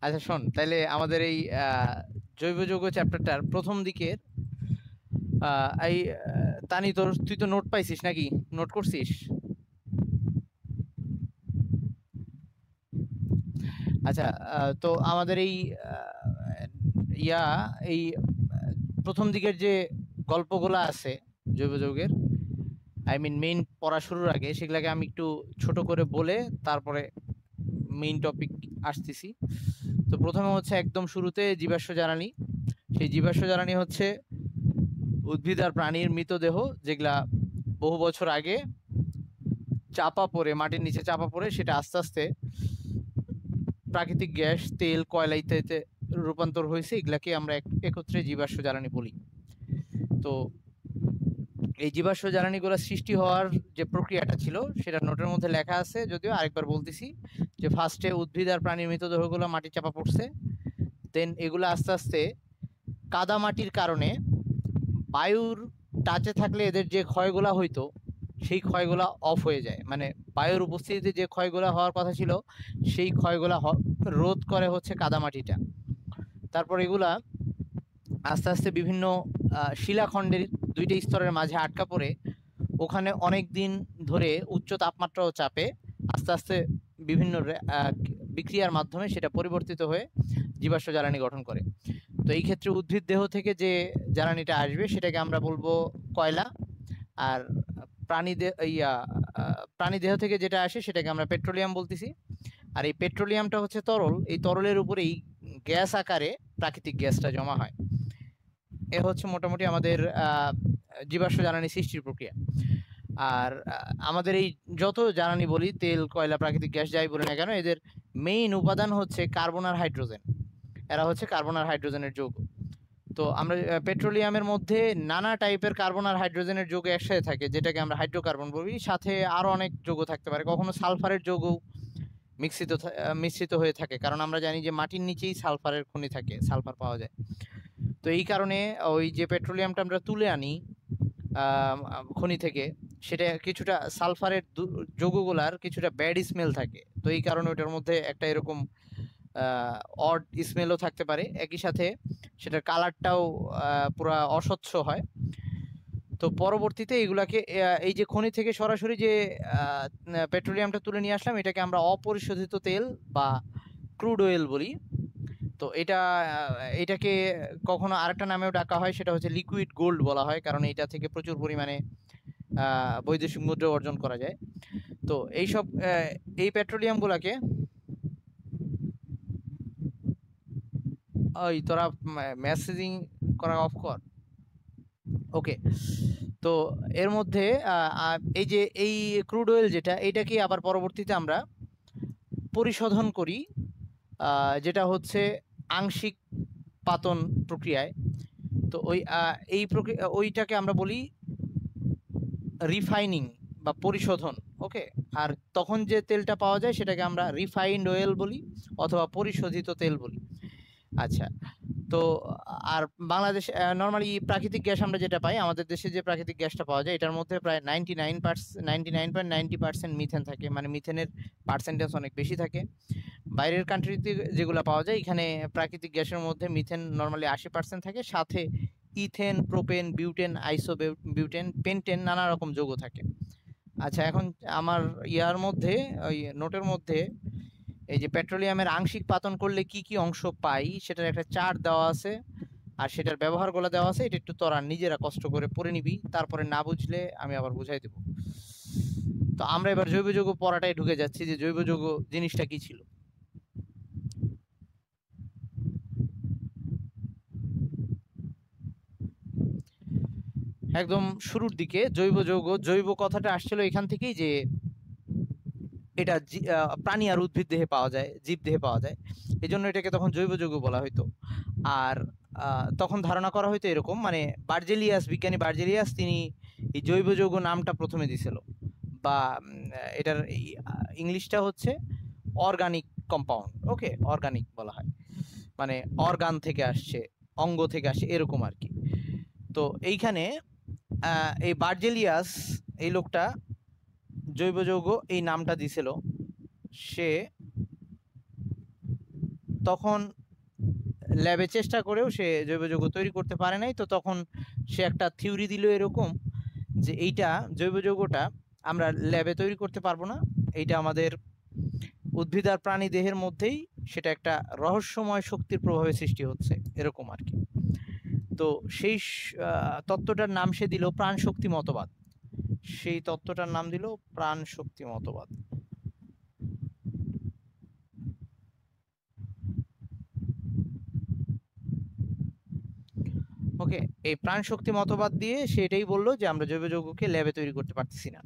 আচ্ছা শোন, তাইলে আমাদের এই জৈব যৌগ চ্যাপ্টারটার প্রথম দিকের এই তানি, তুই তো নোট পাইছিস নাকি? নোট করছিস? আচ্ছা, তো আমাদের এই ইয়া এই প্রথম দিকের যে গল্পগুলা আছে জৈব যৌগের, আই মিন মেইন পড়া শুরুর আগে, সেগুলাকে আমি একটু ছোট করে বলে তারপরে মেইন টপিক আসতেছি। তো প্রথমে হচ্ছে একদম শুরুতে জীবাশ্ম জ্বালানি। সেই জীবাশ্ম জ্বালানি হচ্ছে উদ্ভিদ আর প্রাণীর মৃতদেহ, যেগুলা বহু বছর আগে চাপা পড়ে, মাটির নিচে চাপা পড়ে, সেটা আস্তে আস্তে প্রাকৃতিক গ্যাস, তেল, কয়লা ইত্যাদিতে রূপান্তর হয়েছে। এগুলাকে আমরা একত্রে জীবাশ্ম জ্বালানি বলি। তো এই জীবাশ্ম জ্বালানিগুলো সৃষ্টি হওয়ার যে প্রক্রিয়াটা ছিল সেটা নোটের মধ্যে লেখা আছে, যদিও আরেকবার বলতেছি যে ফার্স্টে উদ্ভিদ আর প্রাণীর মৃতদেহগুলো মাটি চাপা পড়ছে, দেন এগুলো আস্তে আস্তে কাদা মাটির কারণে বায়ুর টাচে থাকলে এদের যে ক্ষয়গুলা হইতো সেই ক্ষয়গুলা অফ হয়ে যায়, মানে বায়ুর উপস্থিতিতে যে ক্ষয়গুলা হওয়ার কথা ছিল সেই ক্ষয়গুলা রোধ করে হচ্ছে কাদামাটিটা। তারপর এগুলা আস্তে আস্তে বিভিন্ন শিলাখণ্ডের দুইটা স্তরের মাঝে আটকা পড়ে ওখানে অনেক দিন ধরে উচ্চ তাপমাত্রা ও চাপে আস্তে আস্তে বিভিন্ন বিক্রিয়ার মাধ্যমে সেটা পরিবর্তিত হয়ে জীবাশ্ম জ্বালানি গঠন করে। তো এই ক্ষেত্রে উদ্ভিদ দেহ থেকে যে জ্বালানিটা আসবে সেটাকে আমরা বলবো কয়লা, আর প্রাণী দেহ থেকে যেটা আসে সেটাকে আমরা পেট্রোলিয়াম বলতেছি। আর এই পেট্রোলিয়ামটা হচ্ছে তরল, এই তরলের উপরেই গ্যাস আকারে প্রাকৃতিক গ্যাসটা জমা হয়। এ হচ্ছে মোটামুটি আমাদের জীবাশ্ম জ্বালানি সৃষ্টির প্রক্রিয়া। আর আমাদের এই যত জ্বালানি বলি, তেল, কয়লা, প্রাকৃতিক গ্যাস, যাই বলি না কেন, এদের মেইন উপাদান হচ্ছে কার্বন আর হাইড্রোজেন। এরা হচ্ছে কার্বন আর হাইড্রোজেনের যৌগ। তো আমরা পেট্রোলিয়ামের মধ্যে নানা টাইপের কার্বন আর হাইড্রোজেনের যৌগ একসাথে থাকে, যেটাকে আমরা হাইড্রোকার্বন বলি। সাথে আরো অনেক যৌগ থাকতে পারে, কখনো সালফারের যৌগ মিশ্রিত হয়ে থাকে, কারণ আমরা জানি যে মাটির নিচেই সালফারের খনি থাকে, সালফার পাওয়া যায়। তো এই কারণে ওই যে পেট্রোলিয়ামটা আমরা তুলে আনি খনি থেকে, সেটা কিছুটা সালফারের যৌগগুলার কিছুটা ব্যাড স্মেল থাকে। তো এই কারণে ওটার মধ্যে একটা এরকম অড স্মেলও থাকতে পারে, একই সাথে সেটার কালারটাও পুরা অস্বচ্ছ হয়। তো পরবর্তীতে এগুলাকে এই যে খনি থেকে সরাসরি যে পেট্রোলিয়ামটা তুলে নিয়ে আসলাম, এটাকে আমরা অপরিশোধিত তেল বা ক্রুড অয়েল বলি। তো এটাকে কখনো আরেকটা নামেও ডাকা হয়, সেটা হচ্ছে লিকুইড গোল্ড বলা হয়, কারণ এটা থেকে প্রচুর পরিমাণে বৈদেশিক মুদ্রা অর্জন করা যায়। তো এইসব এই পেট্রোলিয়াম গুলাকে, ওই তোরা মেসেজিং করা অফ কর, ওকে। তো এর মধ্যে এই যে এই ক্রুড অয়েল যেটা, এটাকে আবার পরবর্তীতে আমরা পরিশোধন করি, যেটা হচ্ছে আংশিক পাতন প্রক্রিয়ায়। তো এই প্রক্রিয়া, ওইটাকে আমরা বলি রিফাইনিং বা পরিশোধন, ওকে। আর তখন যে তেলটা পাওয়া যায় সেটাকে আমরা রিফাইন্ড অয়েল বলি অথবা পরিশোধিত তেল বলি। আচ্ছা, তো আর বাংলাদেশ নর্মালি প্রাকৃতিক গ্যাস আমরা যেটা পাই, আমাদের দেশে যে প্রাকৃতিক গ্যাসটা পাওয়া যায় এটার মধ্যে প্রায় 99.90% মিথেন থাকে, মানে মিথেনের পার্সেন্টেজ অনেক বেশি থাকে। বাইরের কান্ট্রিতে যেগুলো পাওয়া যায়, এখানে প্রাকৃতিক গ্যাসের মধ্যে মিথেন নর্মালি 80% থাকে, সাথে ethane, propane, butane, butane, pentane, নানা রকম যৌগ থাকে। আচ্ছা, এখন আমার ইয়ার মধ্যে, ওই নোটের মধ্যে এই যে পেট্রোলিয়ামের আংশিক পাতন করলে কি কি অংশ পাই সেটার একটা চার্ট দেওয়া আছে, আর সেটার ব্যবহারগুলো দেওয়া আছে। এটা একটু তোরা নিজেরা কষ্ট করে পড়ে নিবি, তারপরে না বুঝলে আমি আবার বুঝাই দেব। তো আমরা এবার জৈব যৌগ পড়াটাই ঢুকে যাচ্ছি, যে জৈব যৌগ জিনিসটা কি ছিল। একদম শুরুর দিকে জৈব যৌগ, জৈব কথাটা আসছিল এখান থেকেই, যে এটা প্রাণী আর উদ্ভিদ দেহে পাওয়া যায়, জীব দেহে পাওয়া যায়, এই জন্য এটাকে তখন জৈব যৌগ বলা হইতো। আর তখন ধারণা করা হইতো এরকম, মানে বিজ্ঞানী বার্জেলিয়াস তিনি এই জৈব যৌগ নামটা প্রথমে দিছিল, বা এটার ইংলিশটা হচ্ছে অর্গানিক কম্পাউন্ড, ওকে, অর্গানিক বলা হয়, মানে অর্গান থেকে আসছে, অঙ্গ থেকে আসছে, এরকম আর কি। তো এইখানে এই বার্জেলিয়াস, এই লোকটা জৈব যৌগ এই নামটা দিছিল। সে তখন ল্যাবে চেষ্টা করেও সে জৈব যৌগ তৈরি করতে পারে নাই। তো তখন সে একটা থিওরি দিল এরকম যে এইটা জৈব যৌগটা আমরা ল্যাবে তৈরি করতে পারবো না, এইটা আমাদের উদ্ভিদ আর প্রাণী দেহের মধ্যেই সেটা একটা রহস্যময় শক্তির প্রভাবে সৃষ্টি হচ্ছে, এরকম আর কি। তো সেই তত্ত্বটার নাম সে দিল প্রাণ শক্তি মতবাদ। সেই তত্ত্বটার নাম দিল প্রাণ শক্তি মতবাদ। ওকে, এই প্রাণ শক্তি মতবাদ দিয়ে সেটাই বললো যে আমরা জৈব যৌগকে ল্যাবে তৈরি করতে পারতেছি না।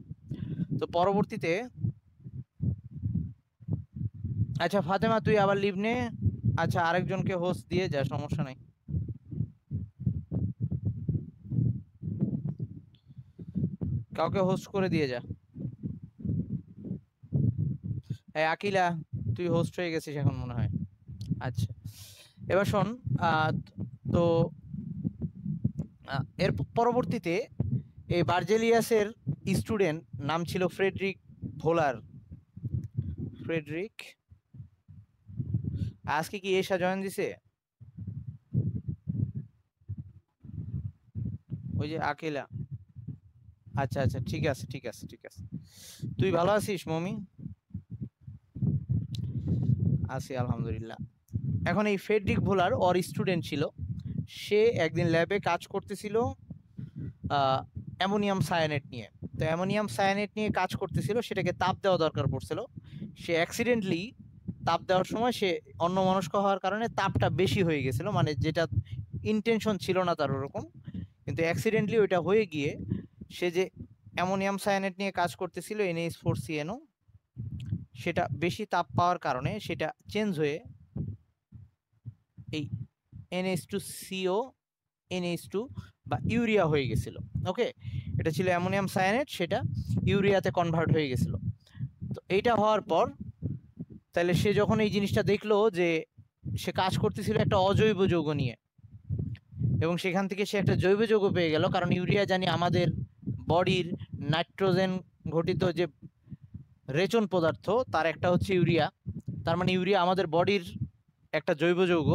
তো পরবর্তীতে, আচ্ছা ফাতেমা তুই আবার লিভ নে, আচ্ছা আরেকজনকে হোস্ট দিয়ে যা, সমস্যা নাই। কাউকে হোস্ট করে দিয়ে যা। এই আকিলা তুই হোস্ট হয়ে গেছিস এখন মনে হয়। আচ্ছা এবার শোন, তো এর পরবর্তীতে এই বার্জেলিয়াসের স্টুডেন্ট নাম ছিল ফ্রেডরিক ভোলার। ফ্রেডরিক, আজকে কি এসা জয়েন দিছে? ওই যে আকিলা। আচ্ছা আচ্ছা ঠিক আছে ঠিক আছে ঠিক আছে। তুই ভালো আছিস মমি? আছি আলহামদুলিল্লাহ। এখন এই ফ্রেডরিক ভোলার ওর স্টুডেন্ট ছিল, সে একদিন ল্যাবে কাজ করতেছিল অ্যামোনিয়াম সায়ানেট নিয়ে। তো অ্যামোনিয়াম সায়ানেট নিয়ে কাজ করতেছিল, সেটাকে তাপ দেওয়া দরকার পড়ছিল। সে অ্যাক্সিডেন্টলি তাপ দেওয়ার সময় সে অন্যমনস্ক হওয়ার কারণে তাপটা বেশি হয়ে গেছিল, মানে যেটা ইন্টেনশন ছিল না তার ওরকম, কিন্তু অ্যাক্সিডেন্টলি ওইটা হয়ে গিয়ে সে যে অ্যামোনিয়াম সায়ানেট নিয়ে কাজ করতেছিল NH4CNO, সেটা বেশি তাপ পাওয়ার কারণে সেটা চেঞ্জ হয়ে এই NH2CO NH2 বা ইউরিয়া হয়ে গেছিল। ওকে, এটা ছিল অ্যামোনিয়াম সায়ানেট, সেটা ইউরিয়াতে কনভার্ট হয়ে গেছিল। তো এইটা হওয়ার পর তাহলে সে যখন এই জিনিসটা দেখলো যে সে কাজ করতেছিল একটা অজৈব যৌগ নিয়ে, এবং সেখান থেকে সে একটা জৈব যৌগ পেয়ে গেল, কারণ ইউরিয়া জানি আমাদের বডির নাইট্রোজেন ঘটিত যে রেচন পদার্থ তার একটা হচ্ছে ইউরিয়া, তার মানে ইউরিয়া আমাদের বডির একটা জৈব যৌগ।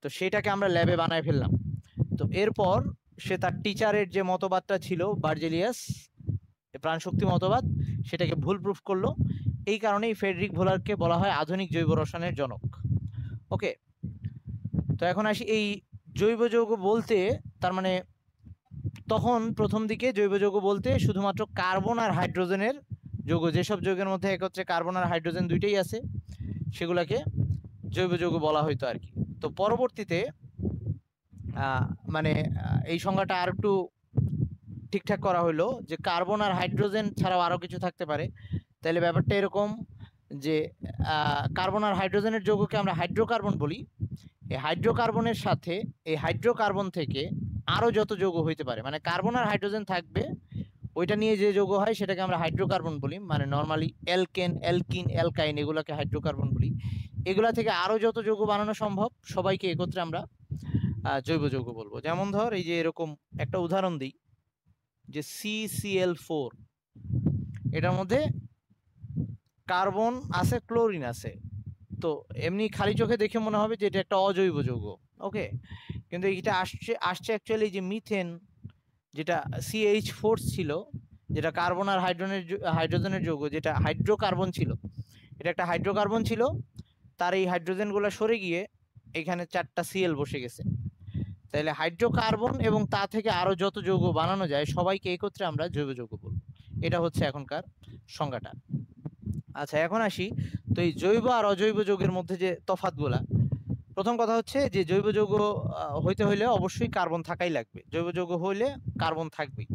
তো সেটাকে আমরা ল্যাবে বানায় ফেললাম। তো এরপর সে তার টিচারের যে মতবাদটা ছিল বার্জেলিয়াস প্রাণশক্তি মতবাদ, সেটাকে ভুল প্রুফ করলো। এই কারণেই ফ্রেডরিক ভোলারকে বলা হয় আধুনিক জৈব রসায়নের জনক। ওকে, তো এখন আসি এই জৈব যৌগ বলতে, তার মানে তখন প্রথম দিকে জৈব যৌগ বলতে শুধুমাত্র কার্বন আর হাইড্রোজেনের যৌগ, যেসব যৌগের মধ্যে একত্রে কার্বন আর হাইড্রোজেন দুইটাই আছে সেগুলাকে জৈব যৌগ বলা হইতো আর কি। তো পরবর্তীতে মানে এই সংজ্ঞাটা আর একটু ঠিকঠাক করা হইলো যে কার্বন আর হাইড্রোজেন ছাড়াও আরো কিছু থাকতে পারে। তাহলে ব্যাপারটা এরকম যে কার্বন আর হাইড্রোজেনের যৌগকে আমরা হাইড্রোকার্বন বলি। এই হাইড্রোকার্বনের সাথে এই হাইড্রোকার্বন থেকে আরো যত যৌগ হইতে পারে, মানে কার্বন আর হাইড্রোজেন থাকবে ওইটা নিয়ে যে যৌগ হয় সেটাকে আমরা হাইড্রোকার্বন বলি, মানে নর্মালি অ্যালকেন অ্যালকিন অ্যালকাইন এগুলোকে হাইড্রোকার্বন বলি। এগুলা থেকে আরো যত যৌগ বানানো সম্ভব সবাইকে একত্রে আমরা জৈব যৌগ বলবো। যেমন ধর এই যে এরকম একটা উদাহরণ দিই যে CCl4, এটার মধ্যে কার্বন আছে ক্লোরিন আছে, তো এমনি খালি চোখে দেখে মনে হবে যে এটা একটা অজৈব যৌগ। ওকে, কিন্তু এটা আসছে অ্যাকচুয়ালি যে মিথেন, যেটা CH4 ছিল, যেটা কার্বন আর হাইড্রোজেনের যৌগ, যেটা হাইড্রোকার্বন ছিল, এটা একটা হাইড্রোকার্বন ছিল, তার এই হাইড্রোজেনগুলো সরে গিয়ে এখানে 4টা Cl বসে গেছে। তাহলে হাইড্রোকার্বন এবং তা থেকে আরো যত যৌগ বানানো যায় সবাইকে একত্রে আমরা জৈব যৌগ বলবো। এটা হচ্ছে এখনকার সংজ্ঞাটা। আচ্ছা এখন আসি, তো এই জৈব আর অজৈব যৌগের মধ্যে যে তফাৎগুলা, প্রথম কথা হচ্ছে যে জৈব যৌগ হইতে হইলে অবশ্যই কার্বন থাকাই লাগবে, জৈব যৌগ হইলে কার্বন থাকবেই।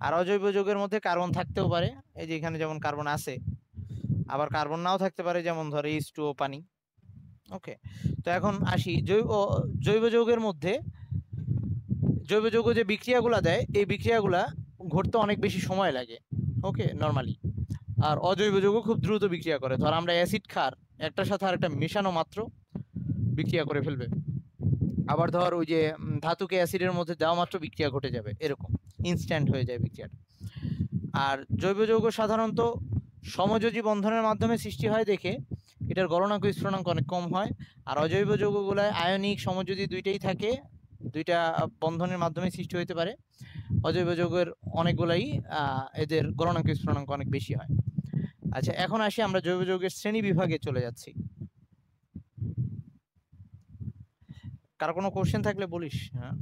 আর অজৈব যৌগের মধ্যে কার্বন থাকতেও পারে, এই যে এখানে যেমন কার্বন আছে, আবার কার্বন নাও থাকতে পারে, যেমন ধর H2O পানি। ওকে, তো এখন আসি জৈব যৌগের মধ্যে জৈব যৌগ যে বিক্রিয়াগুলা দেয় এই বিক্রিয়াগুলা ঘটতে অনেক বেশি সময় লাগে। ওকে, নর্মালি। আর অজৈব যৌগ খুব দ্রুত বিক্রিয়া করে, ধর আমরা অ্যাসিড খার একটার সাথে আরেকটা মেশানো মাত্র বিক্রিয়া করে ফেলবে, আবার ধর ওই যে ধাতুকে অ্যাসিডের মধ্যে দেওয়া মাত্র বিক্রিয়া ঘটে যাবে, এরকম ইনস্ট্যান্ট হয়ে যায় বিক্রিয়াটা। আর জৈব যৌগ সাধারণত সমযোজী বন্ধনের মাধ্যমে সৃষ্টি হয় দেখে এটার গলনাঙ্ক স্ফুটনাঙ্ক অনেক কম হয়। আর অজৈব যৌগগুলায় আয়নিক সমযোজী দুইটাই থাকে, দুইটা বন্ধনের মাধ্যমে সৃষ্টি হতে পারে। অজৈব যৌগের অনেকগুলাই এদের গলনাঙ্ক স্ফুটনাঙ্ক অনেক বেশি হয়। আচ্ছা, এখন আসি আমরা জৈব যৌগের শ্রেণী বিভাগে চলে যাচ্ছি। কার কোনো কোশ্চেন থাকলে বলিস। হ্যাঁ,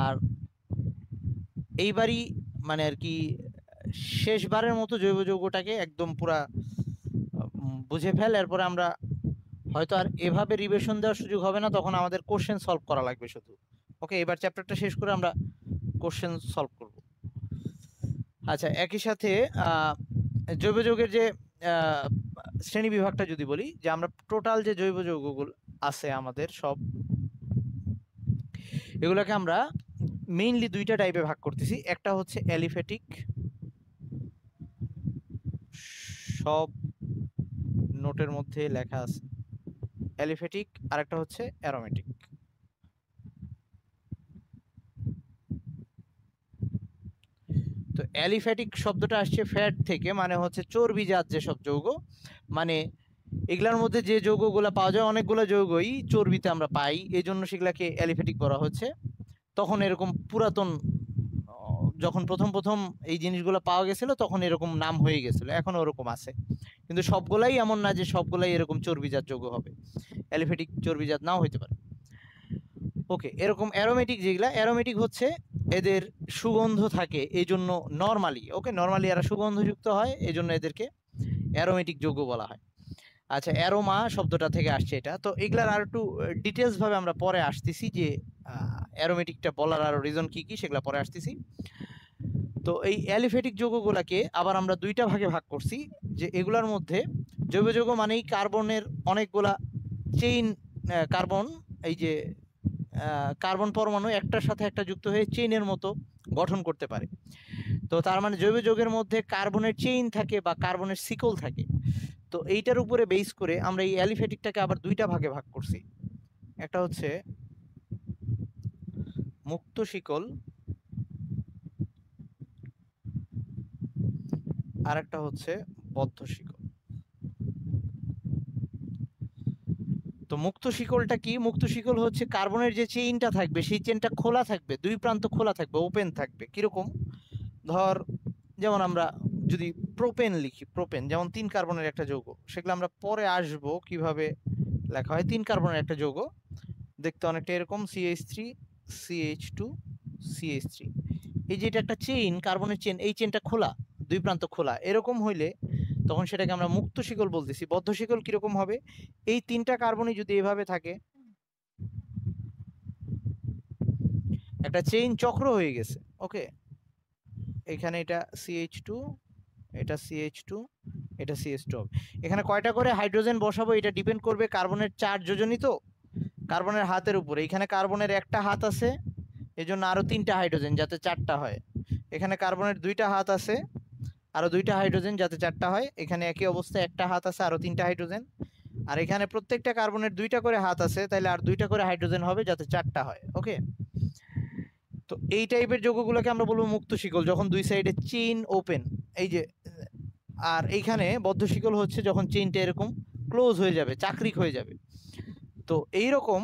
আর এইবারই মানে আর কি শেষবারের মতো জৈব যৌগটাকে একদম পুরা বুঝে ফেল, এরপরে আমরা হয়তো আর এভাবে রিভিশন দেওয়ার সুযোগ হবে না, তখন আমাদের কোশ্চেন সলভ করা লাগবে শুধু। ওকে, এবার চ্যাপ্টারটা শেষ করে আমরা কোশ্চেন সলভ করব। আচ্ছা, একই সাথে জৈব যৌগের যে শ্রেণী বিভাগটা যদি বলি, যে আমরা টোটাল যে জৈব যৌগগুলো আছে আমাদের সব, এগুলোকে আমরা মেইনলি দুইটা টাইপে ভাগ করতেছি। একটা হচ্ছে অ্যালিফ্যাটিক, সব নোটের মধ্যে লেখা আছে অ্যালিফ্যাটিক, আর একটা হচ্ছে অ্যারোমেটিক। তো অ্যালিফ্যাটিক শব্দটা আসছে ফ্যাট থেকে, মানে হচ্ছে চর্বিজাত যেসব যৌগ, মানে এগুলার মধ্যে যে যৌগগুলো পাওয়া যায় অনেকগুলো যৌগই চর্বিতে আমরা পাই, এই জন্য সেগুলাকে অ্যালিফ্যাটিক বলা হচ্ছে। তখন এরকম পুরাতন যখন প্রথম প্রথম এই জিনিসগুলো পাওয়া গেছিল তখন এরকম নাম হয়ে গেছিল, এখন ওরকম আছে, কিন্তু সবগুলাই এমন না যে সবগুলাই এরকম চর্বিজাত যৌগ হবে, অ্যালিফ্যাটিক চর্বিজাত নাও হইতে পারে। ওকে, এরকম অ্যারোমেটিক যেগুলা, অ্যারোমেটিক হচ্ছে এদের সুগন্ধ থাকে এই জন্য নরমালি, ওকে নরমালি এরা সুগন্ধযুক্ত হয়, এই জন্য এদেরকে অ্যারোমেটিক যৌগ বলা হয়। আচ্ছা, অ্যারোমা শব্দটা থেকে আসছে এটা। তো এগুলার আর একটু ডিটেলস ভাবে আমরা পরে আসতেছি, যে অ্যারোমেটিকটা বলার আরো রিজন কি কি সেগুলা পরে আসতেছি। তো এই অ্যালিফ্যাটিক যৌগগুলাকে আবার আমরা দুইটা ভাগে ভাগ করছি, যে এগুলার মধ্যে জৈব যৌগ মানেই কার্বনের অনেকগুলা চেইন, কার্বন, এই যে কার্বন পরমাণু একটার সাথে একটা যুক্ত হয়ে চেইনের মতো গঠন করতে পারে। তো তার মানে জৈব যৌগের মধ্যে কার্বনের চেইন থাকে বা কার্বনের শিকল থাকে। তো এইটার উপরে বেস করে আমরা এই অ্যালিফ্যাটিকটাকে আবার দুইটা ভাগে ভাগ করছি। একটা হচ্ছে মুক্ত শিকল, আর একটা হচ্ছে বদ্ধ শিকল। তো মুক্ত শিকলটা কি? মুক্ত শিকল হচ্ছে কার্বনের যে চেইনটা থাকবে সেই চেইনটা খোলা থাকবে, দুই প্রান্ত খোলা থাকবে, ওপেন থাকবে। কিরকম? ধর, যেমন আমরা যদি প্রোপেন লিখি, প্রোপেন যেমন 3 কার্বনের একটা যৌগ, সেগুলো আমরা পরে আসবো কিভাবে লেখা হয়। 3 কার্বনের একটা যৌগ দেখতে অনেকটা এরকম, CH3 CH2 CH3। এই যে এটা একটা চেইন, কার্বনের চেইন, এই চেইনটা খোলা, দুই প্রান্ত খোলা, এরকম হইলে তখন সেটাকে আমরা মুক্ত শিকল বলতেছি। বদ্ধ শিকল কিরকম হবে? এই 3টা কার্বনই যদি এভাবে থাকে, একটা চেইন চক্র হয়ে গেছে। ওকে, এখানে এটা CH2, এটা CH2, এটা CH2 হবে। এখানে কয়টা করে হাইড্রোজেন বসাবো এটা ডিপেন্ড করবে কার্বনের চার যোজনী, তো কার্বনের হাতের উপরে। এখানে কার্বনের একটা হাত আছে, এজন্য আরো 3টা হাইড্রোজেন যাতে 4টা হয়। এখানে কার্বনের 2টা হাত আছে, আরো 2টা হাইড্রোজেন যাতে 4টা হয়। এখানে একই অবস্থায় একটা হাত আছে, আরো 3টা হাইড্রোজেন। আর এখানে প্রত্যেকটা কার্বনের 2টা করে হাত আছে, তাহলে আর 2টা করে হাইড্রোজেন হবে যাতে 4টা হয়। ওকে, তো এই টাইপের যৌগগুলোকে আমরা বলবো মুক্ত শিকল, যখন দুই সাইডে চেইন ওপেন, এই যে। আর এইখানে বদ্ধ শিকল হচ্ছে যখন চেইনটা এরকম ক্লোজ হয়ে যাবে, চাকরিক হয়ে যাবে। তো এই রকম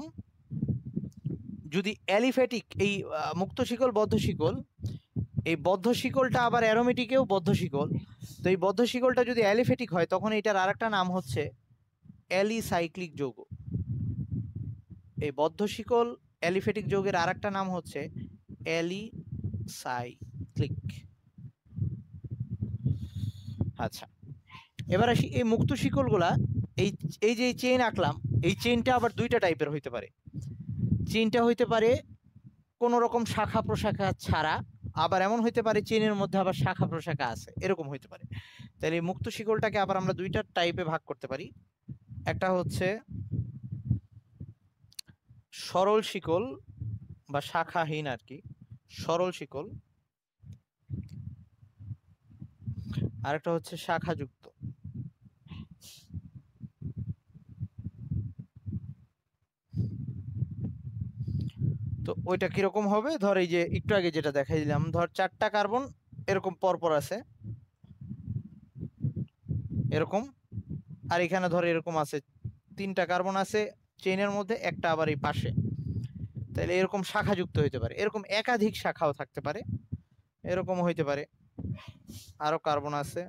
যদি অ্যালিফ্যাটিক, এই মুক্ত শিকল, বদ্ধ শিকল, এই বদ্ধ শিকলটা আবার অ্যারোমেটিকেও বদ্ধ শিকল। তো এই বদ্ধ শিকলটা যদি অ্যালিফ্যাটিক হয় তখন এটার আরেকটা নাম হচ্ছে অ্যালিসাইক্লিক যৌগ। এই বদ্ধ শিকল অ্যালিফ্যাটিক যৌগের আরেকটা নাম হচ্ছে অ্যালিসাইক্লিক। আচ্ছা, এবার আসি এই মুক্ত শিকলগুলা, এই যে চেইন আঁকলাম, এই চেইনটা আবার দুইটা টাইপের হইতে পারে। চেইনটা হইতে পারে কোনো রকম শাখা প্রশাখা ছাড়া, আবার এমন হইতে পারে চেইনের মধ্যে আবার শাখা প্রশাখা আছে, এরকম হইতে পারে। তাহলে এই মুক্ত শিকলটাকে আবার আমরা দুইটা টাইপে ভাগ করতে পারি। একটা হচ্ছে সরল শিকল বা শাখাহীন আর কি, সরল শিকল। আরেকটা হচ্ছে শাখাযুক্ত। তো ওইটা কিরকম হবে? ধর এই যে একটু আগে যেটা দেখাই দিলাম, ধর 4টা কার্বন এরকম পরপর আছে, এরকম আর এখানে ধর এরকম আছে 3টা কার্বন আছে চেইনের মধ্যে, একটা আবার এই পাশে, তাহলে এরকম শাখা যুক্ত হইতে পারে। এরকম একাধিক শাখাও থাকতে পারে, এরকম হইতে পারে। আরো কার্বন আছে,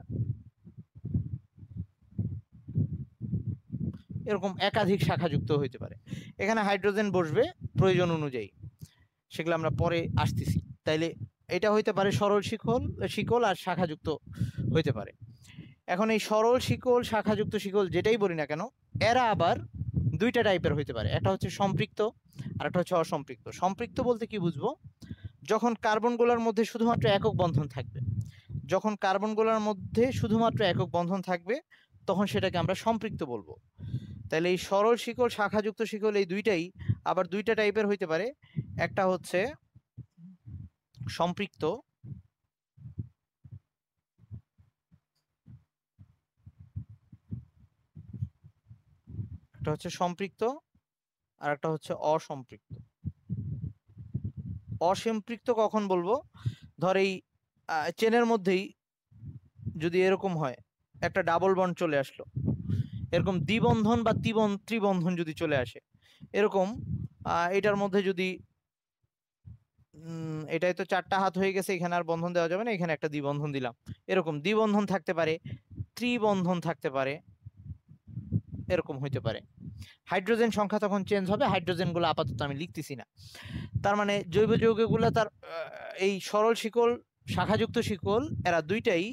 এরকম একাধিক শাখা যুক্ত হইতে পারে। এখানে হাইড্রোজেন বসবে প্রয়োজন অনুযায়ী, সেগুলো আমরা পরে আসতেছি। তাইলে এটা হইতে পারে সরল শিকল আর শাখাযুক্ত হইতে পারে। এখন এই সরল শিকল শাখাযুক্ত শিকল যেটাই বলি না কেন, এরা আবার দুইটা টাইপের হইতে পারে। একটা হচ্ছে সম্পৃক্ত আর একটা হচ্ছে অসম্পৃক্ত। সম্পৃক্ত বলতে কি বুঝবো? যখন কার্বনগুলোর মধ্যে শুধুমাত্র একক বন্ধন থাকবে, যখন কার্বনগুলোর মধ্যে শুধুমাত্র একক বন্ধন থাকবে তখন সেটাকে আমরা সম্পৃক্ত বলবো। তাহলে এই সরল শিকল শাখাযুক্ত শিকল এই দুইটাই আবার দুইটা টাইপের হইতে পারে। একটা হচ্ছে সম্পৃক্ত, একটা হচ্ছে সম্পৃক্ত আর একটা হচ্ছে অসম্পৃক্ত। অসম্পৃক্ত কখন বলবো? ধর এই চেনের মধ্যেই যদি এরকম হয়, একটা ডাবল বন্ড চলে আসলো, এরকম দ্বিবন্ধন বা ত্রিবন্ধন যদি চলে আসে, এরকম এটার মধ্যে যদি এটাই তো 4টা হাত হয়ে গেছে, এখানে আর বন্ধন দেওয়া যাবে না, এখানে একটা দ্বিবন্ধন দিলাম। এরকম দ্বিবন্ধন থাকতে পারে, ত্রিবন্ধন থাকতে পারে, এরকম হইতে পারে। হাইড্রোজেন সংখ্যা তখন চেঞ্জ হবে, হাইড্রোজেন গুলো আপাতত আমি লিখতেছি না। তার মানে জৈব যৌগগুলো তার এই সরল শিকল শাখাযুক্ত শিকল এরা দুইটাই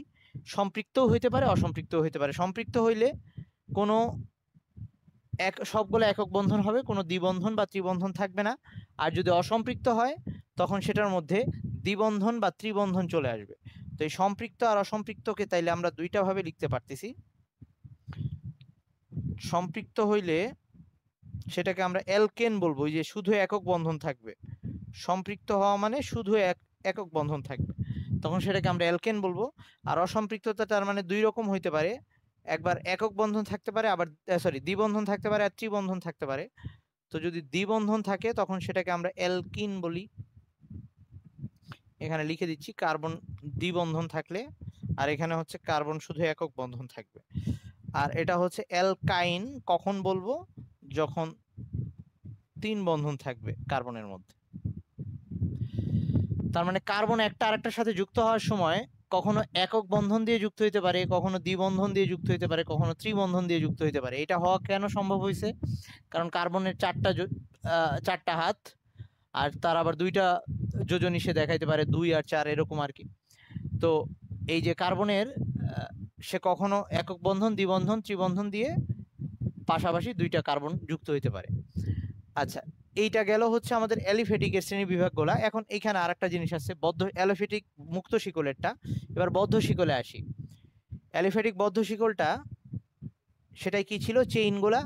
সম্পৃক্ত হইতে পারে, অসম্পৃক্ত হইতে পারে। সম্পৃক্ত হইলে কোনো সবগুলো একক বন্ধন হবে, কোনো দ্বিবন্ধন বা ত্রিবন্ধন থাকবে না। আর যদি অসম্পৃক্ত হয় তখন সেটার মধ্যে দ্বিবন্ধন বা ত্রিবন্ধন চলে আসবে। তো এই সম্পৃক্ত আর অসম্পৃক্তকে তাইলে আমরা দুইটা ভাবে লিখতে পারতেছি। সম্পৃক্ত হইলে সেটাকে আমরা অ্যালকেন বলবো, যে শুধু একক বন্ধন থাকবে। সম্পৃক্ত হওয়া মানে শুধু একক বন্ধন থাকবে, তখন সেটাকে আমরা অ্যালকেন বলবো। আর অসম্পৃক্ততা তার মানে দুই রকম হইতে পারে, একবার একক বন্ধন থাকতে পারে, আবার দ্বিবন্ধন থাকতে পারে আর ত্রিবন্ধন থাকতে পারে। তো যদি দ্বিবন্ধন থাকে তখন সেটাকে আমরা অ্যালকিন বলি। এখানে লিখে দিচ্ছি কার্বন দ্বিবন্ধন থাকলে, আর এখানে হচ্ছে কার্বন শুধু একক বন্ধন থাকবে। আর এটা হচ্ছে অ্যালকাইন কখন বলবো? যখন 3 বন্ধন থাকবে কার্বনের মধ্যে। তার মানে কার্বন একটা আরেকটার সাথে যুক্ত হওয়ার সময় কখনো একক বন্ধন দিয়ে যুক্ত হইতে পারে, কখনো দ্বিবন্ধন দিয়ে যুক্ত হইতে পারে, কখনো ত্রিবন্ধন দিয়ে যুক্ত হইতে পারে। এটা হওয়া কেন সম্ভব হয়েছে? কারণ কার্বনের 4টা হাত, আর তার আবার 2টা যোজনী সে দেখাইতে পারে, 2 আর 4 এরকম আর কি। তো এই যে কার্বনের সে কখনো একক বন্ধন, দ্বিবন্ধন, ত্রিবন্ধন দিয়ে পাশাপাশি 2টা কার্বন যুক্ত হইতে পারে। আচ্ছা, এইটা গেল হচ্ছে আমাদের অ্যালিফ্যাটিকের শ্রেণী বিভাগগুলা। এখন এখানে আরেকটা জিনিস আছে, বদ্ধ অ্যালিফ্যাটিক মুক্ত শিকলেরটা। এবার বদ্ধ শিকলে আসি। অ্যালিফ্যাটিক বদ্ধ শিকলটা সেটাই কি ছিল? চেইনগুলা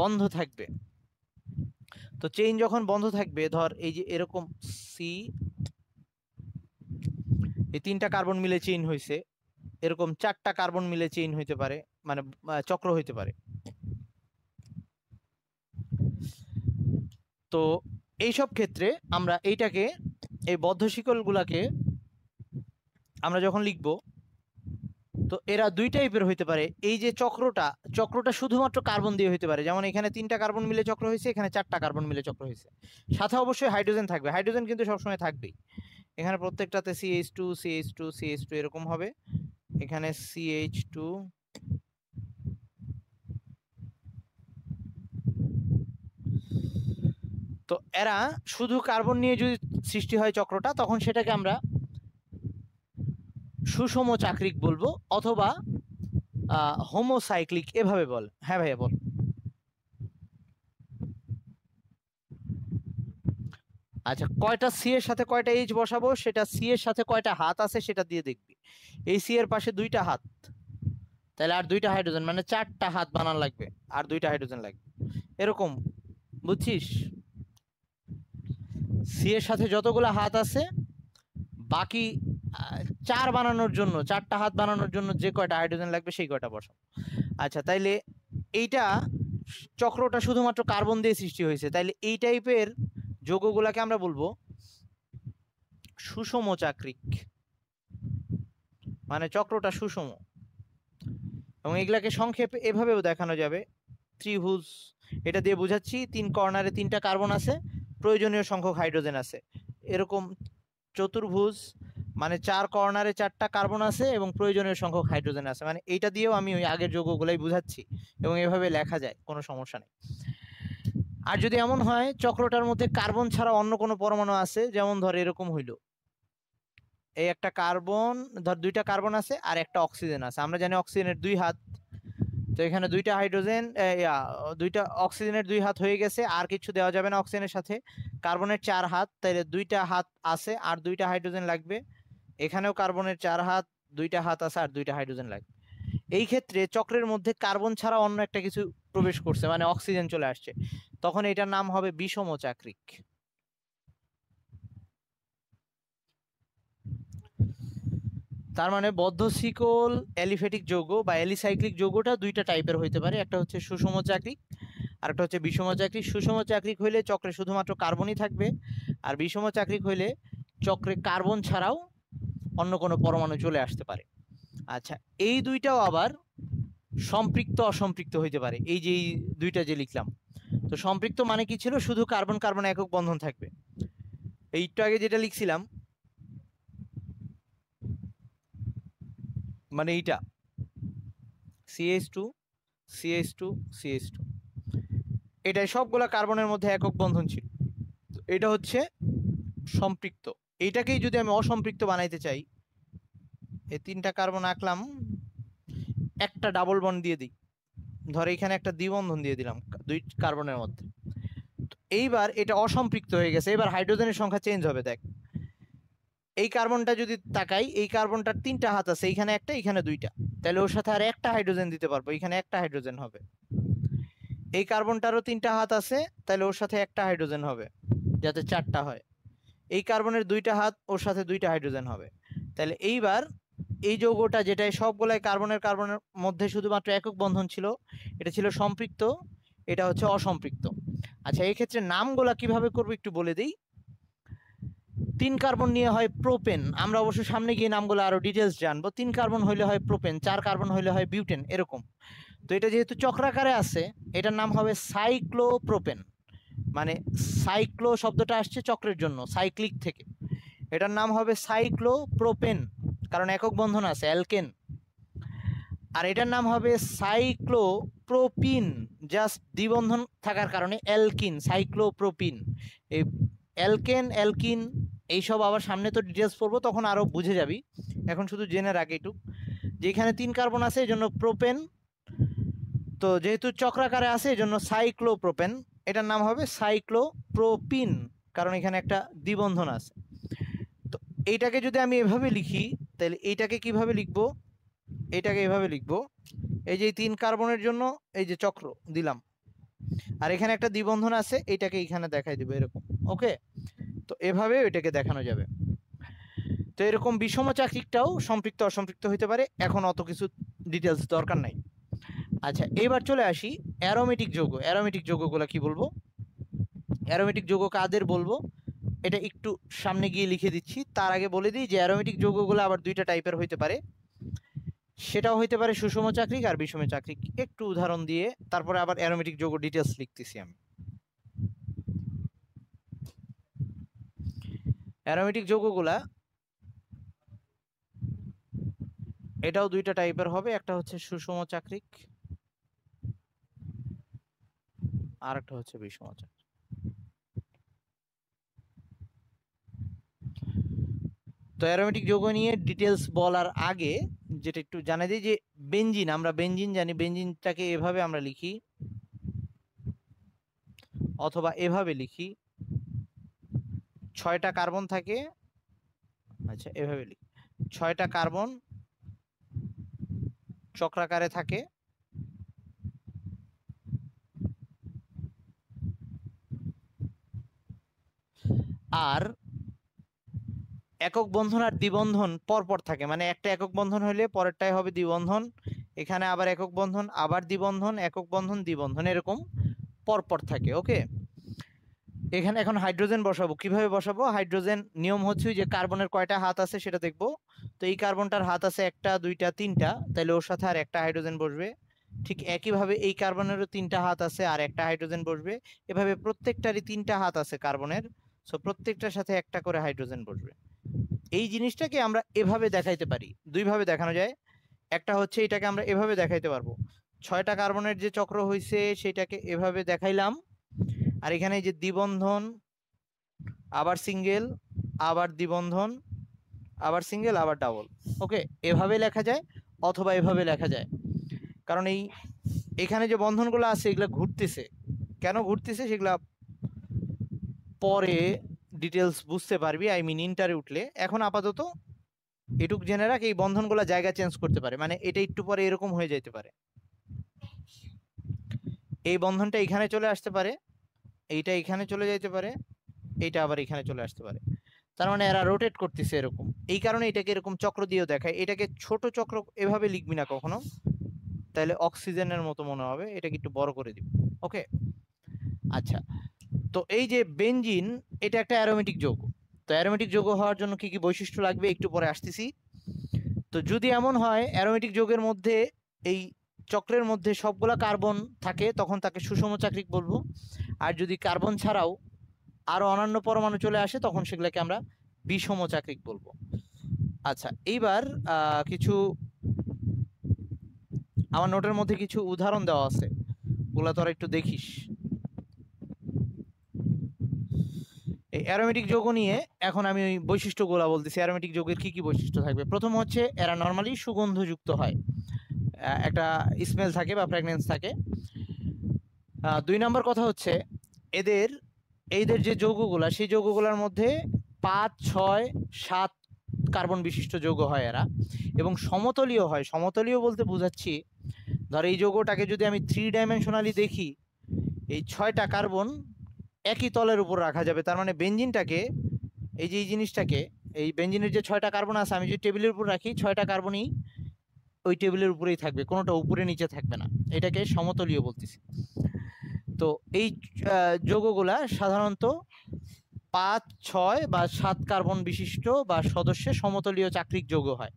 বন্ধ থাকবে। তো চেইন যখন বন্ধ থাকবে, ধর এই যে এরকম সি, এই 3টা কার্বন মিলে চেইন হয়েছে, এরকম 4টা কার্বন মিলে চেইন হইতে পারে, মানে চক্র হইতে পারে। তো এইসব ক্ষেত্রে আমরা এইটাকে, এই বদ্ধ শিকলগুলাকে আমরা যখন লিখব, তো এরা 2 টাইপের হইতে পারে। এই যে চক্রটা শুধুমাত্র কার্বন দিয়ে হইতে পারে, যেমন এখানে 3টা কার্বন মিলে চক্র হয়েছে, এখানে 4টা কার্বন মিলে চক্র হয়েছে। সাথে অবশ্যই হাইড্রোজেন থাকবে, হাইড্রোজেন কিন্তু সবসময় থাকবেই। এখানে প্রত্যেকটাতে CH2 CH2 CH2 এরকম হবে, এখানে CH2, তো এরা শুধু কার্বন নিয়ে যদি সৃষ্টি হয় চক্রটা, তখন সেটাকে আমরা সুষম চাক্রিক বলবো, অথবা হোমোসাইক্লিক এভাবে বল। হ্যাঁ ভাইয়া বল। আচ্ছা, কয়টা সি এর সাথে কয়টা এইচ বসাবো, সেটা সি এর সাথে কয়টা হাত আছে সেটা দিয়ে দেখবি। এই সি এর পাশে 2টা হাত, তাহলে আর 2টা হাইড্রোজেন, মানে 4টা হাত বানান লাগবে, আর 2টা হাইড্রোজেন লাগবে, এরকম। বুঝছিস? সি এর সাথে যতগুলো হাত আছে, বাকি 4 বানানোর জন্য, 4টা হাত বানানোর জন্য যে কয়টা হাইড্রোজেন লাগবে সেই কয়টা বসাবো। আচ্ছা, তাইলে এইটা চক্রটা শুধুমাত্র কার্বন দিয়ে সৃষ্টি হয়েছে, তাইলে এই টাইপের যৌগগুলাকে আমরা বলবো সুষম চাক্রিক, মানে চক্রটা সুষম। এবং এগুলাকে সংক্ষেপে এভাবেও দেখানো যাবে, ত্রিভুজ, এটা দিয়ে বোঝাচ্ছি 3 কর্নারে 3টা কার্বন আছে, প্রয়োজনীয় সংখ্যক হাইড্রোজেন আছে। এরকম চতুর্ভুজ মানে 4 কর্নারে 4টা কার্বন আছে এবং প্রয়োজনীয় সংখ্যক হাইড্রোজেন আছে, মানে এইটা দিয়েও আমি ওই আগের যৌগগুলাই বুঝাচ্ছি এবং এভাবে লেখা যায়, কোনো সমস্যা নেই। আর যদি এমন হয় চক্রটার মধ্যে কার্বন ছাড়া অন্য কোনো পরমাণু আছে, যেমন ধর এরকম হইলো, এই একটা কার্বন, ধর 2টা কার্বন আছে আর একটা অক্সিজেন আছে, আমরা জানি অক্সিজেনের 2 হাত, তো এখানে 2টা হাইড্রোজেন, 2টা অক্সিজেনের 2 হাত হয়ে গেছে, আর কিছু দেওয়া যাবে না অক্সিজেনের সাথে। কার্বনের 4 হাত, তাইলে 2টা হাত আছে আর 2টা হাইড্রোজেন লাগবে। এখানেও কার্বনের 4 হাত, 2টা হাত আছে আর 2টা হাইড্রোজেন লাগবে। এই ক্ষেত্রে চক্রের মধ্যে কার্বন ছাড়া অন্য একটা কিছু প্রবেশ করছে, মানে অক্সিজেন চলে আসছে, তখন এটার নাম হবে বিষম চাক্রিক। তার মানে বদ্ধ শিকল অ্যালিফ্যাটিক যৌগ বা অ্যালিসাইক্লিক যৌগটা 2টা টাইপের হইতে পারে, একটা হচ্ছে সুষম চাক্রিক আর একটা হচ্ছে বিষম চাক্রিক। সুষম চাক্রিক হইলে চক্রে শুধুমাত্র কার্বনই থাকবে, আর বিষম চাক্রিক হইলে চক্রে কার্বন ছাড়াও অন্য কোনো পরমাণু চলে আসতে পারে। আচ্ছা, এই দুইটাও আবার সম্পৃক্ত অসম্পৃক্ত হইতে পারে, এই যে 2টা যে লিখলাম। তো সম্পৃক্ত মানে কি ছিল, শুধু কার্বন কার্বন একক বন্ধন থাকবে। এই একটু আগে যেটা লিখছিলাম, মানে এইটা CH2 CH2 CH2, এটাই সবগুলা কার্বনের মধ্যে একক বন্ধন ছিল, এটা হচ্ছে সম্পৃক্ত। এইটাকেই যদি আমি অসম্পৃক্ত বানাইতে চাই, এই 3টা কার্বন আঁকলাম, একটা ডাবল বন্ড দিয়ে দিই, ধর এখানে একটা দ্বিবন্ধন দিয়ে দিলাম 2 কার্বনের মধ্যে, এইবার এটা অসম্পৃক্ত হয়ে গেছে। এবার হাইড্রোজেনের সংখ্যা চেঞ্জ হবে, দেখ এই কার্বনটা যদি তাকাই, এই কার্বনটার 3টা হাত আছে, এখানে একটা এখানে 2টা, তাহলে ওর সাথে আর একটা হাইড্রোজেন দিতে পারবো, এখানে একটা হাইড্রোজেন হবে। এই কার্বনটারও 3টা হাত আছে, তাহলে ওর সাথে একটা হাইড্রোজেন হবে, যাতে 4টা হয়। এই কার্বনের 2টা হাত, ওর সাথে 2টা হাইড্রোজেন হবে। তাহলে এইবার এই যৌগটা, যেটা সবগুলাই কার্বনের মধ্যে শুধুমাত্র একক বন্ধন ছিল, এটা ছিল সম্পৃক্ত, এটা হচ্ছে অসম্পৃক্ত। আচ্ছা, এই ক্ষেত্রে নামগুলা কিভাবে করবো একটু বলে দিই। 3 কার্বন নিয়ে হয় প্রোপেন, আমরা অবশ্য সামনে গিয়ে নামগুলো আরো ডিটেলস জানবো। 3 কার্বন হইলে হয় প্রোপেন, 4 কার্বন হইলে হয় বিউটেন, এরকম। তো এটা যেহেতু চক্রাকারে আছে, এটার নাম হবে সাইক্লোপ্রোপেন। মানে সাইক্লো শব্দটা আসছে চক্রের জন্য, সাইক্লিক থেকে, এটার নাম হবে সাইক্লোপ্রোপেন, কারণ একক বন্ধন আছে, অ্যালকেন। আর এটার নাম হবে সাইক্লোপ্রোপিন, জাস্ট দ্বিবন্ধন থাকার কারণে অ্যালকিন, সাইক্লোপ্রোপিন। এই অ্যালকেন, অ্যালকিন এইসব আবার সামনে তো ডিটেলস পড়বো, তখন আরো বুঝে যাবি, এখন শুধু জেনে রাখ একটু, যে এখানে 3 কার্বন আছে এই জন্য প্রোপেন, তো যেহেতু চক্রাকারে আছে এই জন্য সাইক্লোপ্রোপেন, এটার নাম হবে সাইক্লোপ্রোপিন, কারণ এখানে একটা দ্বিবন্ধন আছে। তো এইটাকে যদি আমি এভাবে লিখি, তাহলে এইটাকে কিভাবে লিখবো, এটাকে এভাবে লিখবো, এই যে 3 কার্বনের জন্য এই যে চক্র দিলাম, আর এখানে একটা দ্বিবন্ধন আছে, এইটাকে এখানে দেখাই দিব এরকম, ওকে। তো এভাবে এটাকে দেখানো যাবে। তো এরকম বিষম চাক্রিকটাও সম্পৃক্ত অসম্পৃক্ত হইতে পারে, এখন অত কিছু ডিটেলস দরকার নাই। আচ্ছা, এবার চলে আসি অ্যারোমেটিক যৌগ। অ্যারোমেটিক যৌগগুলো কি বলবো, অ্যারোমেটিক যৌগ কাদের বলবো এটা একটু সামনে গিয়ে লিখে দিচ্ছি। তার আগে বলে দিই যে অ্যারোমেটিক যৌগগুলো আবার 2টা টাইপের হইতে পারে, সেটাও হইতে পারে সুষম চাক্রিক আর বিষম চাক্রিক। একটু উদাহরণ দিয়ে তারপরে আবার অ্যারোমেটিক যৌগ ডিটেলস লিখতেছি আমি। অ্যারোমেটিক যৌগগুলা এটাও 2টা টাইপের হবে, একটা হচ্ছে সুষম চাক্রিক আর একটা হচ্ছে বিষম চাক্রিক। তো অ্যারোমেটিক যৌগ নিয়ে ডিটেলস বলার আগে যেটা একটু জানা যায়, যে বেনজিন, আমরা বেনজিন জানি, বেনজিনটাকে এভাবে আমরা লিখি অথবা এভাবে লিখি, 6টা কার্বন থাকে, আচ্ছা এভাবে লিখি, 6টা কার্বন চক্রাকারে থাকে, আর একক বন্ধন আর দ্বিবন্ধন পরপর থাকে, মানে একটা একক বন্ধন হলে পরেরটাই হবে দ্বিবন্ধন, এখানে আবার একক বন্ধন আবার দ্বিবন্ধন, একক বন্ধন দ্বিবন্ধন, এরকম পরপর থাকে, ওকে। এখানে এখন হাইড্রোজেন বসাবো, কিভাবে বসাবো, হাইড্রোজেন নিয়ম হচ্ছে যে কার্বনের কয়টা হাত আছে সেটা দেখবো, তো এই কার্বনটার হাত আছে 1টা 2টা 3টা, তাহলে ওর সাথে আর একটা হাইড্রোজেন বসবে। ঠিক একইভাবে এই কার্বনেরও 3টা হাত আছে আর একটা হাইড্রোজেন বসবে। এভাবে প্রত্যেকটারই 3টা হাত আছে কার্বনের, সো প্রত্যেকটার সাথে একটা করে হাইড্রোজেন বসবে। এই জিনিসটাকে আমরা এভাবে দেখাইতে পারি, দুইভাবে দেখানো যায়। একটা হচ্ছে এটাকে আমরা এভাবে দেখাইতে পারবো, 6টা কার্বনের যে চক্র হয়েছে সেটাকে এভাবে দেখাইলাম, আর এখানে যে দ্বিবন্ধন, আবার সিঙ্গেল, আবার দ্বিবন্ধন, আবার সিঙ্গেল, আবার ডাবল। ওকে, এভাবে লেখা যায় অথবা এভাবে লেখা যায়। কারণ এখানে যে বন্ধনগুলো আছে এগুলো ঘুরতেছে, কেন ঘুরতেছে সেগুলা পরে ডিটেলস বুঝতে পারবি, আই মিন ইন্টারে উঠলে। এখন আপাতত এটুক জেনে রাখ, এই বন্ধনগুলো জায়গা চেঞ্জ করতে পারে, মানে এটা একটু পরে এরকম হয়ে যেতে পারে, এই বন্ধনটা এখানে চলে আসতে পারে, এইটা এখানে চলে যেতে পারে, এইটা আবার এখানে চলে আসতে পারে। তার মানে এরা রোটেট করতেছে এরকম, এই কারণে এটাকে এরকম চক্র দিয়েও দেখায়। এটাকে ছোট চক্র এভাবে লিখবি না কখনো, তাহলে অক্সিজেনের মতো মনে হবে, এটাকে একটু বড় করে দিব। ওকে, আচ্ছা, তো এই যে বেনজিন, এটা একটা অ্যারোমেটিক যৌগ। তো অ্যারোমেটিক যৌগ হওয়ার জন্য কি কি বৈশিষ্ট্য লাগবে একটু পরে আসতেছি। তো যদি এমন হয় অ্যারোমেটিক যৌগের মধ্যে এই চক্রের মধ্যে সবগুলা কার্বন থাকে, তখন তাকে সুষম চাকরিক বলবো। আর যদি কার্বন ছাড়াও আরো অন্যান্য পরমাণু চলে আসে, তখন সেগুলোকে আমরা বিষম চাকরিক বলবো। আচ্ছা, এইবার কিছু আমার নোটের মধ্যে কিছু উদাহরণ দেওয়া আছে, ওগুলা তোরা একটু দেখিস। এই অ্যারোমেটিক যৌগ নিয়ে এখন আমি ওই বৈশিষ্ট্যগুলো বলতেছি, অ্যারোমেটিক যৌগের কি কি বৈশিষ্ট্য থাকবে। প্রথম হচ্ছে এরা নর্মালি সুগন্ধযুক্ত হয়, একটা স্মেল থাকে বা ফ্র্যাগনেন্স থাকে। 2 নম্বর কথা হচ্ছে এদের যে যৌগগুলা, সেই যৌগগুলোর মধ্যে 5, 6, 7 কার্বন বিশিষ্ট যৌগ হয় এরা, এবং সমতলীয় হয়। সমতলীয় বলতে বোঝাচ্ছি, ধর এই যৌগটাকে যদি আমি 3 ডাইমেনশনালি দেখি, এই 6টা কার্বন একই তলের উপর রাখা যাবে। তার মানে বেনজিনটাকে, এই যে এই জিনিসটাকে, এই বেনজিনের যে 6টা কার্বন আছে, আমি যদি টেবিলের উপর রাখি, 6টা কার্বনই ওই টেবিলের উপরেই থাকবে, কোনোটা উপরে নিচে থাকবে না, এটাকে সমতলীয় বলতেছি। তো এই যৌগগুলা সাধারণত 5, 6 বা 7 কার্বন বিশিষ্ট বা সদস্যে সমতলীয় চাকরিক যৌগ হয়।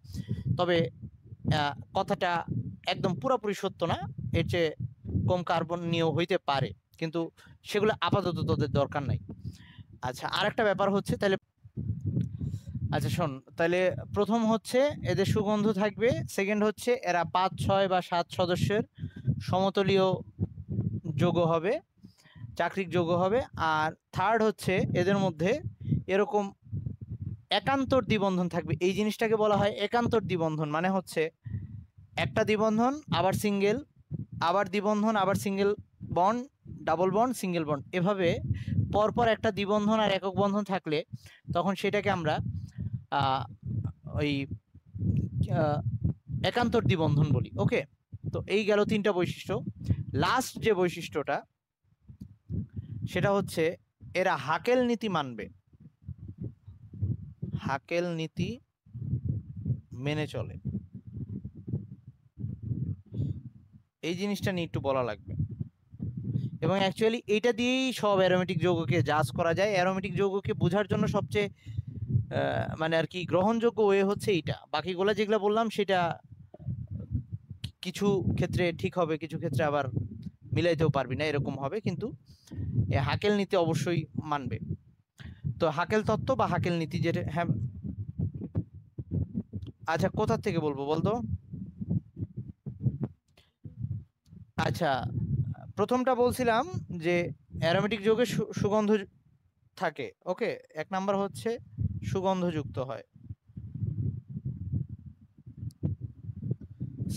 তবে কথাটা একদম পুরোপুরি সত্য না, এর চেয়ে কম কার্বন নিয়েও হইতে পারে, কিন্তু সেগুলো আপাতত তোদের দরকার নাই। আচ্ছা, আর একটা ব্যাপার হচ্ছে, তাহলে আচ্ছা শোন, তাহলে প্রথম হচ্ছে এদের সুগন্ধ থাকবে, সেকেন্ড হচ্ছে এরা 5, 6 বা 7 সদস্যের সমতলীয় যৌগ হবে, চাকরিক যৌগ হবে। আর থার্ড হচ্ছে এদের মধ্যে এরকম একান্তর দ্বিবন্ধন থাকবে। এই জিনিসটাকে বলা হয় একান্তর দ্বিবন্ধন, মানে হচ্ছে একটা দ্বিবন্ধন আবার সিঙ্গেল, আবার দ্বিবন্ধন আবার single bond, double bond, single bond, এভাবে পরপর একটা দ্বিবন্ধন আর একক বন্ধন থাকলে তখন সেটাকে আমরা ওই একান্তর দ্বিবন্ধন বলি। ওকে, তো এই গেল 3টা বৈশিষ্ট্য। লাস্ট যে বৈশিষ্ট্যটা, সেটা হচ্ছে এরা হাকেল নীতি মানবে, হাকেল নীতি মেনে চলে। এই জিনিসটা নিয়ে একটু বলা লাগবে, এবং অ্যাকচুয়ালি এটা দিয়েই সব অ্যারোমেটিক যৌগকে জাজ করা যায়। অ্যারোমেটিক যৌগকে বোঝার জন্য সবচেয়ে মানে আর কি গ্রহণযোগ্য ওয়ে হচ্ছে এইটা। বাকিগুলো যেগুলো বললাম সেটা কিছু ক্ষেত্রে ঠিক হবে, কিছু ক্ষেত্রে আবার মিলাইতেও পারবি না, এরকম হবে, কিন্তু হাকেল নীতি অবশ্যই মানবে। তো হাকেল তত্ত্ব বা হাকেল নীতি যেটা, হ্যাঁ আচ্ছা কোথা থেকে বলবো বলতো? আচ্ছা, প্রথমটা বলছিলাম যে অ্যারোমেটিক যৌগে সুগন্ধ থাকে। ওকে, 1 নাম্বার হচ্ছে সুগন্ধযুক্ত হয়,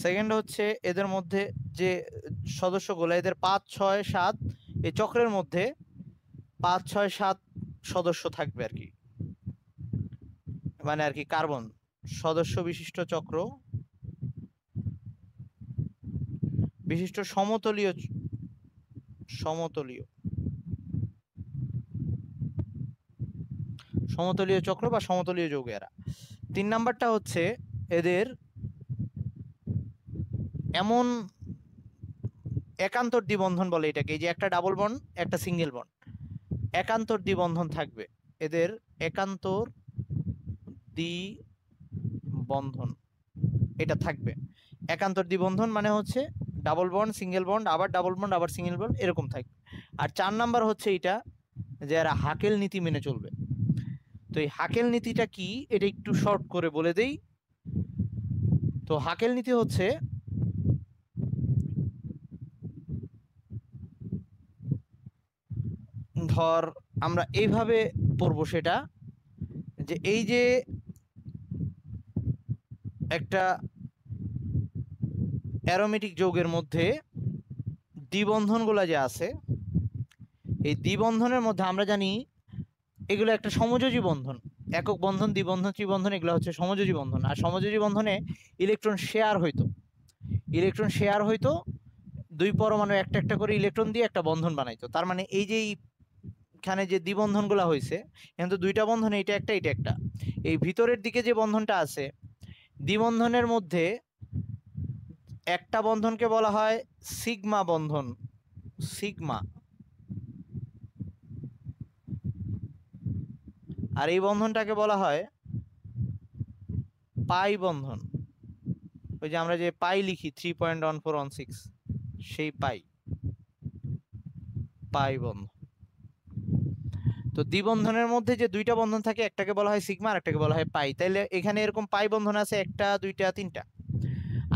সেকেন্ড হচ্ছে এদের মধ্যে যে সদস্যগুলো, এদের 5, 6, 7 এই চক্রের মধ্যে 5, 6, 7 সদস্য থাকবে আর কি, মানে আর কি কার্বন সদস্য বিশিষ্ট চক্র বিশিষ্ট সমতলীয় সমতলীয় সমতলীয় চক্র বা সমতলীয় যৌগ এরা। 3 নাম্বারটা হচ্ছে এদের এমন একান্তর দ্বিবন্ধন বলে এটাকে, এই যে একটা ডাবল বন্ড একটা সিঙ্গেল বন্ড, একান্তর দ্বিবন্ধন থাকবে, এদের একান্তর বন্ধন এটা থাকবে। একান্তর দ্বিবন্ধন মানে হচ্ছে ডাবল বন্ড, সিঙ্গেল বন্ড, আবার ডাবল বন্ড, আবার সিঙ্গেল বন্ড, এরকম থাকবে। আর 4 নাম্বার হচ্ছে এটা যে এরা হাকেল নীতি মেনে চলবে। তো এই হাকেল নীতিটা কি এটা একটু শর্ট করে বলে দেই। তো হাকেল নীতি হচ্ছে ধর আমরা এইভাবে পড়বো সেটা, যে এই যে একটা অ্যারোমেটিক যৌগের মধ্যে দ্বিবন্ধনগুলো যে আছে, এই দ্বিবন্ধনের মধ্যে আমরা জানি এগুলো একটা সমযোজী বন্ধন। একক বন্ধন, দ্বিবন্ধন, ত্রিবন্ধন এগুলো হচ্ছে সমযোজী বন্ধন। আর সমযোজী বন্ধনে ইলেকট্রন শেয়ার হইতো, দুই পরমাণু একটা একটা করে ইলেকট্রন দিয়ে একটা বন্ধন বানাইতো। তার মানে এই যে এখানে যে দ্বিবন্ধনগুলো হয়েছে, কিন্তু দুইটা বন্ধন, এটা একটা এটা একটা। এই ভিতরের দিকে যে বন্ধনটা আছে দ্বিবন্ধনের মধ্যে, একটা বন্ধনকে বলা হয় সিগমা বন্ধন, সিগমা। আর এই বন্ধনটাকে বলা হয় পাই বন্ধন। ওই যে আমরা যে পাই লিখি 3.1416, সেই পাই বন্ধন। তো দ্বিবন্ধনের মধ্যে যে দুইটা বন্ধন থাকে, একটাকে বলা হয় সিগমা আর একটাকে বলা হয় পাই। তাইলে এখানে এরকম পাই বন্ধন আছে একটা, দুইটা, তিনটা।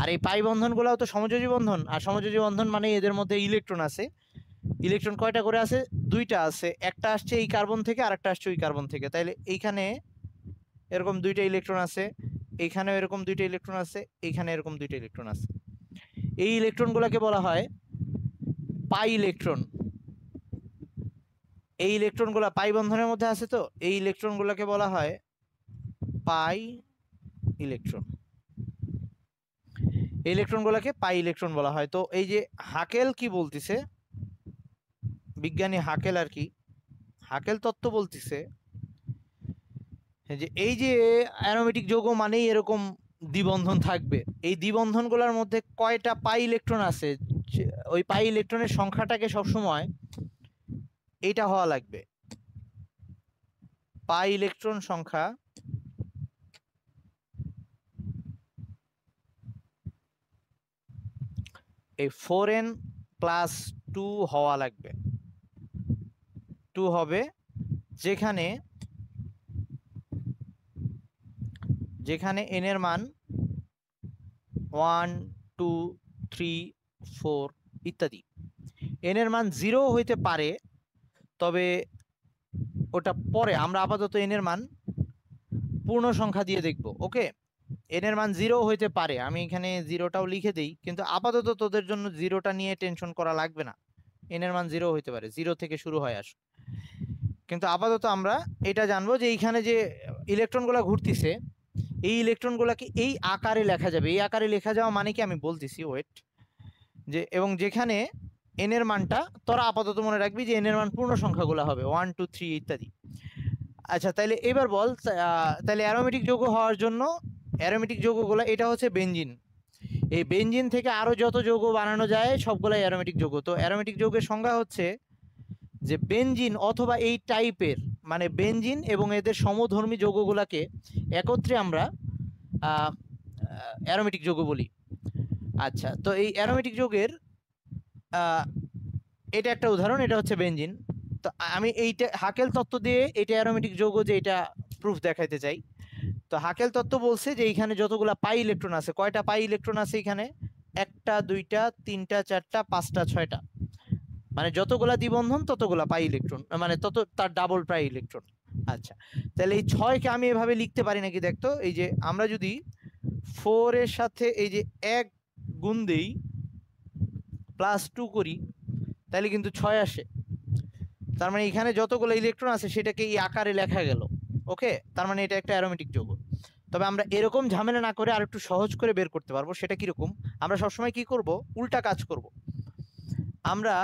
আর এই পাই বন্ধনগুলোও তো সমযোজী বন্ধন। আর সমযোজী বন্ধন মানে এদের মধ্যে ইলেকট্রন আছে। ইলেকট্রন কয়টা করে আছে? দুইটা আছে, একটা আসছে এই কার্বন থেকে আর একটা আসছে ওই কার্বন থেকে। তাইলে এইখানে এরকম দুইটা ইলেকট্রন আছে, এইখানেও এরকম দুইটা ইলেকট্রন আছে, এইখানে এরকম দুইটা ইলেকট্রন আছে। এই ইলেকট্রনগুলোকে বলা হয় পাই ইলেকট্রন। এই ইলেকট্রনগুলো পাই বন্ধনের মধ্যে আছে, তো এই ইলেকট্রনগুলোকে বলা হয় পাই ইলেকট্রন। এই ইলেকট্রনগুলোকে পাই ইলেকট্রন বলা হয়। তো এই যে হাকেল কি বলতিছে, বিজ্ঞানী হাকেল আর কি, হাকেল তত্ত্ব বলতিছে যে এই যে অ্যারোমেটিক যৌগ মানেই এরকম দ্বিবন্ধন থাকবে। এই দ্বিবন্ধনগুলোর মধ্যে কয়টা পাই ইলেকট্রন আছে, ওই পাই ইলেকট্রনের সংখ্যাটাকে সবসময় এইটা হওয়া লাগবে, পাই ইলেকট্রন সংখ্যা এই 4n+2 হওয়া লাগবে। 2 হবে যেখানে n এর মান 1, 2, 3, 4 ইত্যাদি। n এর মান 0 হইতে পারে, তবে ওটা পরে, আমরা আপাতত n এর মান পূর্ণ সংখ্যা দিয়ে দেখব। ওকে, n এর মান 0 হইতে পারে, আমি এখানে 0টাও লিখে দেই, কিন্তু আপাতত তোদের জন্য 0টা নিয়ে টেনশন করা লাগবে না। n এর মান 0 হইতে পারে, 0 থেকে শুরু হয় আসে। কিন্তু আপাতত আমরা এটা জানবো যে এইখানে যে ইলেকট্রনগুলো ঘুরতেছে, এই ইলেকট্রনগুলোকে এই আকারে লেখা যাবে। এই আকারে লেখা যাওয়া মানে কি আমি বলতেছি, ওয়েট, যে এবং যেখানে n এর মানটা তোরা আপাতত মনে রাখবি যে n এর মান পূর্ণ সংখ্যাগুলো হবে 1, 2, 3 ইত্যাদি। আচ্ছা, তাহলে এবার বল, তাহলে অ্যারোমেটিক যৌগ হওয়ার জন্য অ্যারোমেটিক যৌগগুলো, এটা হচ্ছে বেনজিন। এই বেনজিন থেকে আরো যত যৌগ বানানো যায় সবগুলাই অ্যারোমেটিক যৌগ। তো অ্যারোমেটিক যৌগের সংজ্ঞা হচ্ছে যে বেনজিন অথবা এই টাইপের, মানে বেনজিন এবং এদের সমধর্মী যৌগগুলোকে একত্রে আমরা অ্যারোমেটিক যৌগ বলি। আচ্ছা, তো এই অ্যারোমেটিক যৌগের এটা একটা উদাহরণ, এটা হচ্ছে বেনজিন। তো আমি এইটা হাকেল তত্ত্ব দিয়ে এটা অ্যারোমেটিক যৌগ যে এটা প্রুফ দেখাইতে চাই। তো হাকেল তত্ত্ব বলছে যে এইখানে যতগুলা পাই ইলেকট্রন আছে, কয়টা পাই ইলেকট্রন আছে এখানে? একটা, দুইটা, তিনটা, চারটা, পাঁচটা, ছয়টা। মানে যতগুলা দ্বিবন্ধন ততগুলা পাই ইলেকট্রন, মানে তত তার ডাবল পাই ইলেকট্রন। আচ্ছা, তাহলে এই 6কে আমি এভাবে লিখতে পারি নাকি দেখতো? এই যে আমরা যদি 4 এর সাথে এই যে 1 গুণ দেই, +2 করি, তাহলে কিন্তু 6 আসে। তার মানে এখানে যতগুলো ইলেকট্রন আছে সেটাকে এই আকারে লেখা গেল। ওকে, তার মানে এটা একটা অ্যারোমেটিক যৌগ। তবে আমরা এরকম ঝামেলা না করে আর একটু সহজ করে বের করতে পারবো। সেটা কিরকম? আমরা সবসময় কি করব? উল্টা কাজ করব। আমরা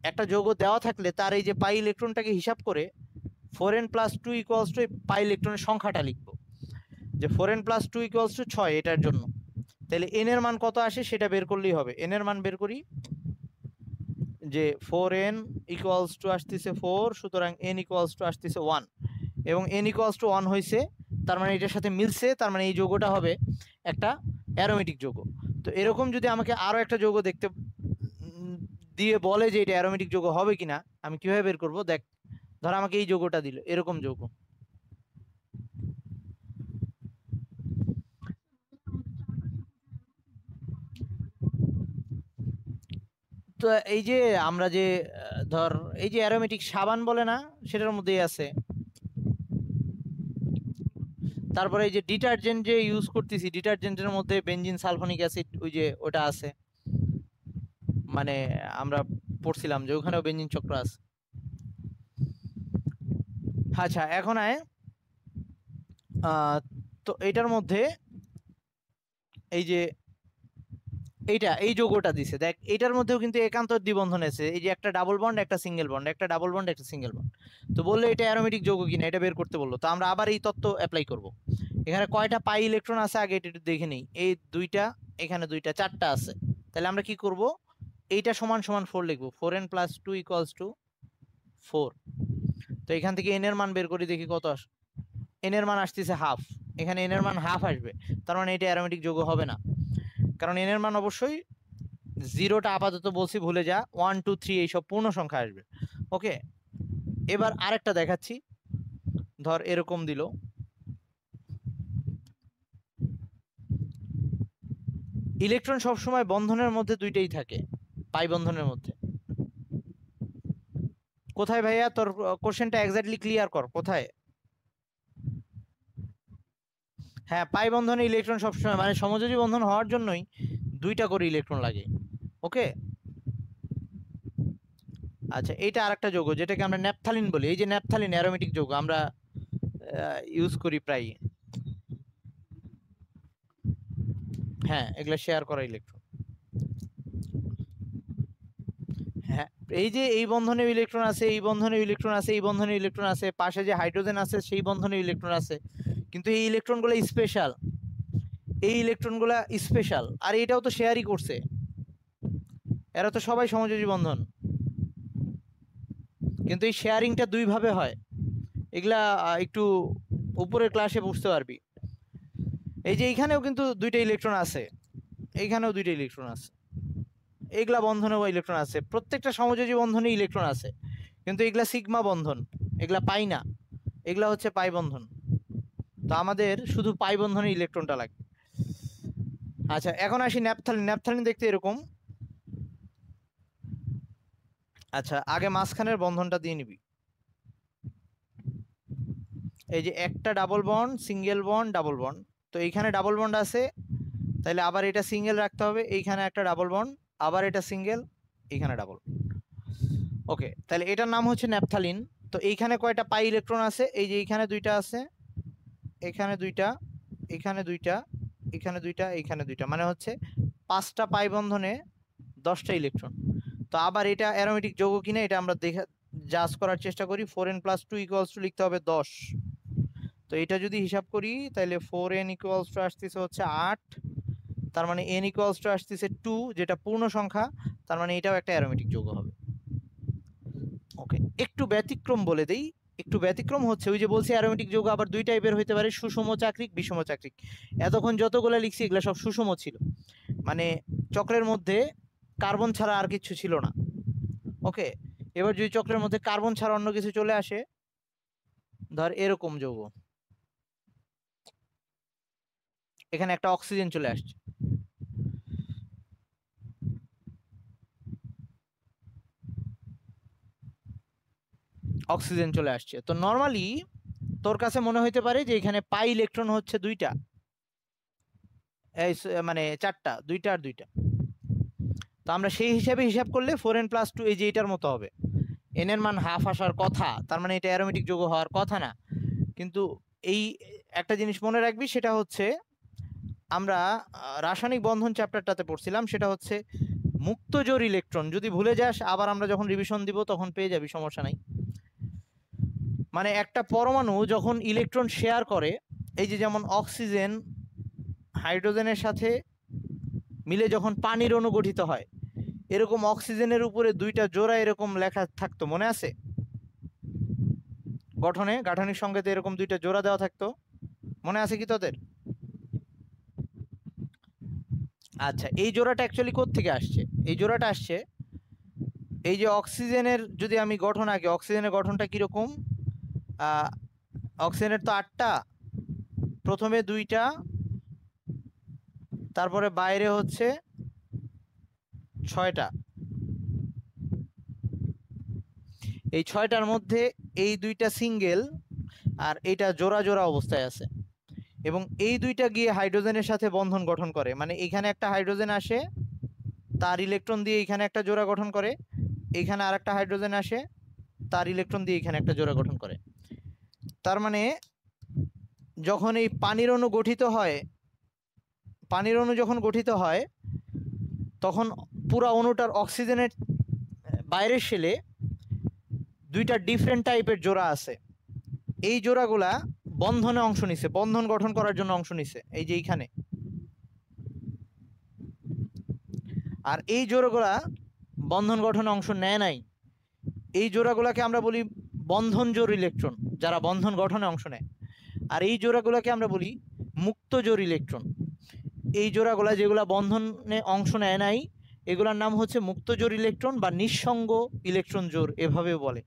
একটা যৌগ দেওয়া থাকলে তার এই যে পাই ইলেকট্রনটাকে হিসাব করে 4n+2 = পাই ইলেকট্রনের সংখ্যাটা লিখব, যে 4n+2 = 6 এটার জন্য। তাহলে n এর মান কত আসে সেটা বের করলেই হবে। n এর মান বের করি, যে 4n আসতেছে 4, সুতরাং n আসতেছে 1, এবং n 1 হয়েছে তার মানে এটার সাথে মিলছে, তার মানে এই যৌগটা হবে একটা অ্যারোমেটিক যৌগ। তো এরকম যদি আমাকে আরো একটা যৌগ দেখতে দিয়ে বলে যে এটা অ্যারোমেটিক যৌগ হবে কিনা, আমি কিভাবে বের করব? দেখ, ধর আমাকে এই যৌগটা দিল, এরকম যৌগ। তো এই যে আমরা যে ধর এই যে অ্যারোমেটিক সাবান বলে না, সেটার মধ্যেই আছে। তারপরে এই যে ডিটারজেন্ট যে ইউজ করতেছি, ডিটারজেন্টের মধ্যে বেনজিন সালফোনিক অ্যাসিড, ওই যে ওটা আছে, মানে আমরা পড়ছিলাম যে ওখানেও বেনজিন চক্র আছে। আচ্ছা, এখন আয় তো এটার মধ্যে এই যে এইটা এই যৌগটা দিছে, দেখ এটার মধ্যেও কিন্তু একান্ত দ্বিবন্ধন আছে, এই যে একটা ডাবল বন্ড একটা সিঙ্গেল বন্ড, একটা ডাবল বন্ড একটা সিঙ্গেল বন্ড। তো বললো এটা অ্যারোমেটিক যৌগ কিনা, এটা বের করতে বললো। তো আমরা আবার এই তত্ত্ব অ্যাপ্লাই করব। এখানে কয়টা পাই ইলেকট্রন আছে আগে এটা একটু দেখে নিই। এই দুইটা, এখানে দুইটা, চারটা আছে। তাহলে আমরা কি করব? এইটা সমান সমান 4 লিখবো, 4n + 2 = 4। তো এখান থেকে n এর মান বের করি, দেখি কত আসে। n এর মান আসতেছে হাফ, এখানে n এর মান হাফ আসবে, তার মানে এটা অ্যারোমেটিক যৌগ হবে না, কারণ n এর মান অবশ্যই, জিরোটা আপাতত বলছি ভুলে যা, 1 2 3 এইসব পূর্ণ সংখ্যা আসবে। ওকে, এবার আরেকটা দেখাচ্ছি। ধর এরকম দিল, ইলেকট্রন সবসময় বন্ধনের মধ্যে দুইটাই থাকে, পাই বন্ধনের মধ্যে। কোথায় ভাইয়া তোর কোশ্চেনটা এক্স্যাক্টলি ক্লিয়ার কর, কোথায়? হ্যাঁ, পাই বন্ধনে ইলেকট্রন সবসময়, মানে সমযোজী বন্ধন হওয়ার জন্যই দুইটা করে ইলেকট্রন লাগে। ওকে, আচ্ছা, এইটা আরেকটা যৌগ যেটাকে আমরা ন্যাপথালিন বলি। এই যে ন্যাপথালিন অ্যারোমেটিক যৌগ, আমরা ইউজ করি প্রায়। হ্যাঁ, এগুলা শেয়ার করা ইলেকট্রন। হ্যাঁ, এই যে এই বন্ধনে ইলেকট্রন আছে, এই বন্ধনে ইলেকট্রন আছে, এই বন্ধনে ইলেকট্রন আছে, পাশে যে হাইড্রোজেন আছে সেই বন্ধনে ইলেকট্রন আছে, কিন্তু এই ইলেকট্রনগুলো স্পেশাল, এই ইলেকট্রনগুলো স্পেশাল, আর এটাও তো শেয়ারই করছে, এরা তো সবাই সমযোজী বন্ধন, কিন্তু এই শেয়ারিংটা দুই ভাবে হয়। এগুলা একটু উপরের ক্লাসে বুঝতে পারবি। এই যে এইখানেও কিন্তু দুইটা ইলেকট্রন আছে, এইখানেও দুইটা ইলেকট্রন আছে, এগুলা বন্ধনেও ইলেকট্রন আছে, প্রত্যেকটা সমযোজী বন্ধনে ইলেকট্রন আছে, কিন্তু এগুলা সিগমা বন্ধন, এগুলা পাই না, এগুলা হচ্ছে পাই বন্ধন। তো আমাদের শুধু পাই বন্ধনে ইলেকট্রনটা লাগবে। আচ্ছা, এখন আসি ন্যাপথালিন। ন্যাপথালিন দেখতে এরকম। আচ্ছা, আগে মাঝখানের বন্ধনটা দিয়ে নিবি। এই যে একটা double bond, single bond, double bond, তো এইখানে ডাবল বন্ড আছে, তাহলে আবার এটা সিঙ্গেল রাখতে হবে, এইখানে একটা ডাবল বন্ড, আবার এটা সিঙ্গেল, এইখানে ডাবল। ওকে, তাহলে এটার নাম হচ্ছে ন্যাপথালিন। তো এইখানে কয়টা পাই ইলেকট্রন আছে? এই যে এইখানে দুইটা আছে, এখানে দুইটা, এখানে দুইটা, এখানে দুইটা, এইখানে দুইটা, মানে হচ্ছে 5টা পাই বন্ধনে 10টা ইলেকট্রন। তো আবার এটা অ্যারোমেটিক যৌগ কিনা এটা আমরা দেখা জাজ করার চেষ্টা করি। 4n + 2 = লিখতে হবে 10। তো এটা যদি হিসাব করি তাহলে 4n = আসতেছে হচ্ছে 8, তার মানে n = আসতেছে 2, যেটা পূর্ণ সংখ্যা, তার মানে এটাও একটা অ্যারোমেটিক যৌগ হবে। ওকে, একটু ব্যতিক্রম বলে দেই। একটু ব্যতিক্রম হচ্ছে, ওই যে বলছি অ্যারোমেটিক যৌগ আবার দুই টাইপের হইতে পারে, সুষম চাকরিক, বিষম চাকরিক। এতক্ষণ যতগুলো লিখছি এগুলো সব সুষম ছিল, মানে চক্রের মধ্যে কার্বন ছাড়া আর কিছু ছিল না। ওকে, এবার যদি চক্রের মধ্যে কার্বন ছাড়া অন্য কিছু চলে আসে, ধর এরকম যৌগ, এখানে একটা অক্সিজেন চলে আসছে, অক্সিজেন চলে আসছে, তো নর্মালি তোর কাছে মনে হইতে পারে যে এখানে পাই ইলেকট্রন হচ্ছে দুইটা, এই মানে চারটা, দুইটা আর দুইটা। তো আমরা সেই হিসাবে হিসাব করলে 4n + 2 এই যে এটার মতো হবে, n এর মান হাফ আসার কথা, তার মানে এটা অ্যারোমেটিক যৌগ হওয়ার কথা না। কিন্তু এই একটা জিনিস মনে রাখবি, সেটা হচ্ছে আমরা রাসায়নিক বন্ধন চ্যাপ্টারটাতে পড়ছিলাম, সেটা হচ্ছে মুক্ত জোড় ইলেকট্রন। যদি ভুলে যাস আবার আমরা যখন রিভিশন দিব তখন পেয়ে যাবি, সমস্যা নাই। মানে একটা পরমাণু যখন ইলেকট্রন শেয়ার করে, এই যে যেমন অক্সিজেন হাইড্রোজেনের সাথে মিলে যখন পানির অণু গঠিত হয়, এরকম অক্সিজেনের উপরে দুইটা জোড়া এরকম লেখা থাকতো, মনে আছে? গঠনে গাঠনিক সংকেতে এরকম দুইটা জোড়া দেওয়া থাকতো। মনে আছে কি তোদের? আচ্ছা, এই জোড়াটা অ্যাকচুয়ালি কোত্থেকে আসছে? এই জোড়াটা আসছে এই যে অক্সিজেনের, যদি আমি গঠন আঁকি, অক্সিজেনের গঠনটা কিরকম? অক্সিজেনের তো 8টা, প্রথমে 2টা, তারপরে বাইরে হচ্ছে 6টা। এই 6টার মধ্যে এই 2টা সিঙ্গেল আর এটা জোড়া জোড়া অবস্থায় আছে, এবং এই 2টা গিয়ে হাইড্রোজেনের সাথে বন্ধন গঠন করে। মানে এখানে একটা হাইড্রোজেন আসে, তার ইলেকট্রন দিয়ে এখানে একটা জোড়া গঠন করে, এখানে আর একটা হাইড্রোজেন আসে, তার ইলেকট্রন দিয়ে এখানে একটা জোড়া গঠন করে। তার মানে যখন এই পানির অণু গঠিত হয়, পানির অণু যখন গঠিত হয় তখন পুরো অণুটার অক্সিজেনের বাইরের শেলে 2টা ডিফারেন্ট টাইপের জোড়া আছে। এই জোড়াগুলা বন্ধনে অংশ নিছে, বন্ধন গঠন করার জন্য অংশ নিছে এই যে এইখানে। আর এই জোড়াগুলা বন্ধন গঠনে অংশ নেয় নাই। এই জোড়াগুলাকে আমরা বলি বন্ধন জোড় ইলেকট্রন, যারা বন্ধন গঠনে অংশ নেয়। আর এই জোড়াগুলাকে আমরা বলি মুক্ত জোড় ইলেকট্রন। এই জোড়াগুলা যেগুলা বন্ধনে অংশ নেয় নাই, এগুলার নাম হচ্ছে মুক্ত জোড় ইলেকট্রন বা নিঃসঙ্গ ইলেকট্রন জোড়, এভাবেও বলে।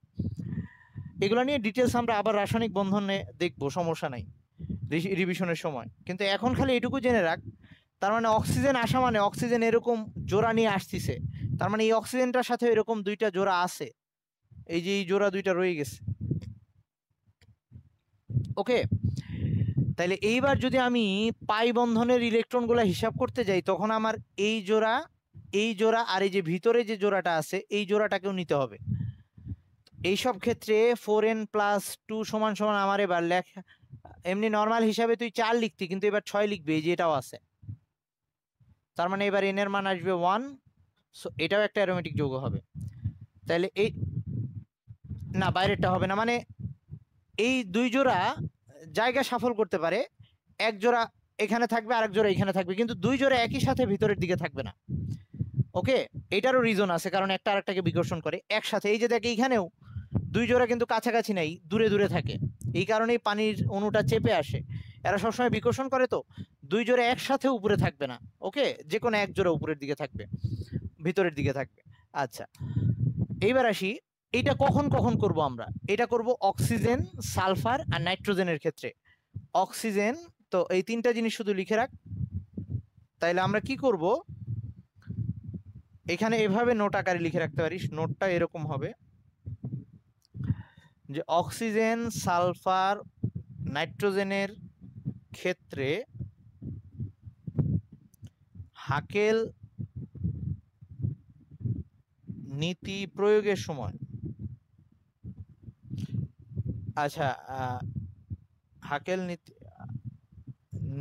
এগুলা নিয়ে ডিটেলস আমরা আবার রাসায়নিক বন্ধনে দেখবো, সমস্যা নাই রিভিশনের সময়। কিন্তু এখন খালি এটুকু জেনে রাখ, তার মানে অক্সিজেন আসা মানে অক্সিজেন এরকম জোড়া নিয়ে আসতেছে, তার মানে এই অক্সিজেনটার সাথে এরকম 2টা জোড়া আছে, এই যে এই জোড়া 2টা রয়ে গেছে। ওকে, তাহলে এইবার যদি আমি পাই বন্ধনের ইলেকট্রনগুলো হিসাব করতে যাই, তখন আমার এই জোড়া, এই জোড়া আর এই যে ভিতরে যে জোড়াটা আছে এই জোড়াটাকেও নিতে হবে। এইসব ক্ষেত্রে 4n+2 = আমার এবার লেখা, এমনি নর্মাল হিসাবে তুই 4 লিখতি, কিন্তু এবার 6 লিখবে, এই যে এটাও আছে। তার মানে এবার n এর মান আসবে 1, সো এটাও একটা অ্যারোমেটিক যৌগ হবে। তাহলে এই, না বাইরেরটা হবে না, মানে এই 2 জোড়া জায়গা সাফল করতে পারে, এক জোড়া এখানে থাকবে আর এক জোড়া এখানে থাকবে, কিন্তু 2 জোড়া একই সাথে ভিতরের দিকে থাকবে না। ওকে, এটারও রিজন আছে, কারণ একটা আরেকটাকে বিকর্ষণ করে একসাথে। এই যে দেখ এইখানেও 2 জোড়া কিন্তু কাছাকাছি নাই, দূরে দূরে থাকে, এই কারণেই পানির অণুটা চেপে আসে। এরা সবসময় বিকর্ষণ করে, তো 2 জোড়া একসাথে উপরে থাকবে না। ওকে, যে কোনো এক জোড়া উপরের দিকে থাকবে, ভিতরের দিকে থাকবে। আচ্ছা, এইবার আসি, এটা কখন কখন করব আমরা? এটা করব অক্সিজেন, সালফার আর নাইট্রোজেনের ক্ষেত্রে। অক্সিজেন, তো এই 3টা জিনিস শুধু লিখে রাখ। তাইলে আমরা কি করব, এখানে এভাবে নোট আকারে লিখে রাখতে পারিস। নোটটা এরকম হবে যে অক্সিজেন, সালফার, নাইট্রোজেনের ক্ষেত্রে হাকেল নীতি প্রয়োগের সময়, আচ্ছা হাকেল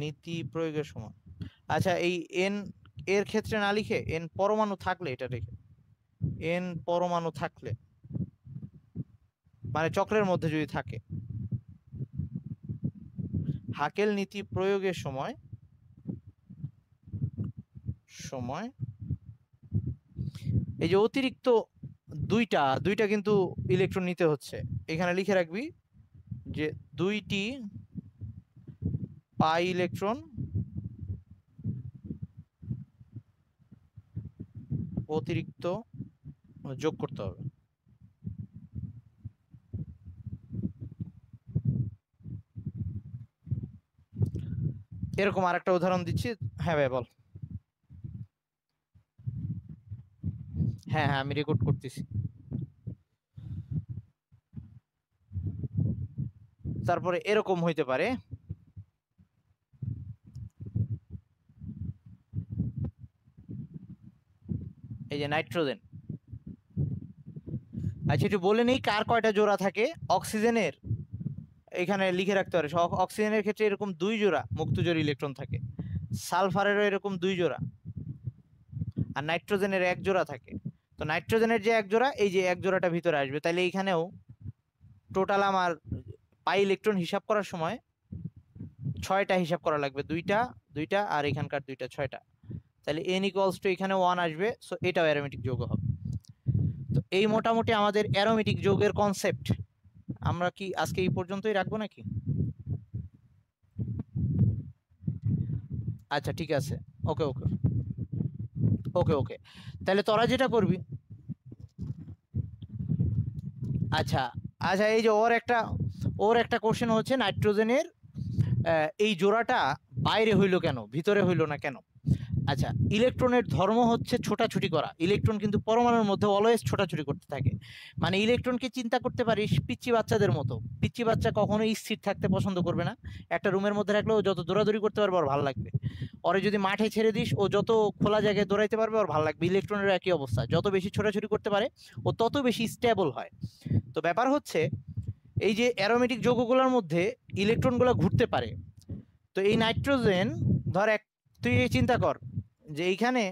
নীতি প্রয়োগের সময়, আচ্ছা এই এন এর ক্ষেত্রে না লিখে এন পরমাণু থাকলে এটা রেখে, এন পরমাণু থাকলে মানে চক্রের মধ্যে যদি থাকে, হাকেল নীতি প্রয়োগের সময় এই যে অতিরিক্ত 2টা কিন্তু ইলেকট্রন নিতে হচ্ছে। এখানে লিখে রাখবি যে 2টি পাই ইলেকট্রন অতিরিক্ত যোগ করতে হবে। এরকম আরেকটা উদাহরণ দিচ্ছি। হ্যাঁ ভাই বল। হ্যাঁ হ্যাঁ, আমি রেকর্ড করতেছি। তারপরে এরকম হইতে পারে, এই যে নাইট্রোজেন। আচ্ছা, একটু বলে নেই কার কয়টা জোড়া থাকে। অক্সিজেনের এখানে লিখে রাখতে পারে, অক্সিজেনের ক্ষেত্রে এরকম 2 জোড়া মুক্ত জোড় ইলেকট্রন থাকে, সালফারেরও এরকম 2 জোড়া, আর নাইট্রোজেনের 1 জোড়া থাকে। তো নাইট্রোজেনের যে 1 জোড়া, এই যে 1 জোড়াটা ভিতরে আসবে, তাহলে এইখানেও টোটাল আমার পাই ইলেকট্রন হিসাব করার সময় 6টা হিসাব করা লাগবে, 2টা আর এখানকার 2টা, 6টা। তাহলে n = এখানে 1 আসবে, সো এটাও অ্যারোমেটিক যৌগ হবে। তো এই মোটামুটি আমাদের অ্যারোমেটিক যৌগের কনসেপ্ট। আমরা কি আজকে এই পর্যন্তই রাখবো নাকি? আচ্ছা ঠিক আছে, ওকে ওকে ওকে ওকে, তাহলে তোরা যেটা করবি, আচ্ছা আচ্ছা, এই যে ওর একটা কোশ্চেন হচ্ছে নাইট্রোজেনের এই জোড়াটা বাইরে হইলো কেন, ভিতরে হইলো না কেন? আচ্ছা, ইলেকট্রনের ধর্ম হচ্ছে ছোটাছুটি করা। ইলেকট্রন কিন্তু পরমাণুর মধ্যে অলওয়েজ ছোটাছুটি করতে থাকে। মানে ইলেকট্রনকে চিন্তা করতে পারিস পিচ্চি বাচ্চাদের মতো। পিচ্চি বাচ্চা কখনোই স্থির থাকতে পছন্দ করবে না। একটা রুমের মধ্যে রাখলেও যত দৌড়াদৌড়ি করতে পারবে ওর ভালো লাগবে। ওরে যদি মাঠে ছেড়ে দিস, ও যত খোলা জায়গায় দৌড়াইতে পারবে ওর ভালো লাগবে। ইলেকট্রনের একই অবস্থা, যত বেশি ছোটাছুটি করতে পারে ও তত বেশি স্টেবল হয়। তো ব্যাপার হচ্ছে এই যে অ্যারোমেটিক যৌগগুলোর মধ্যে ইলেকট্রনগুলো ঘুরতে পারে। তো এই নাইট্রোজেন, ধর তুই চিন্তা কর যে এইখানে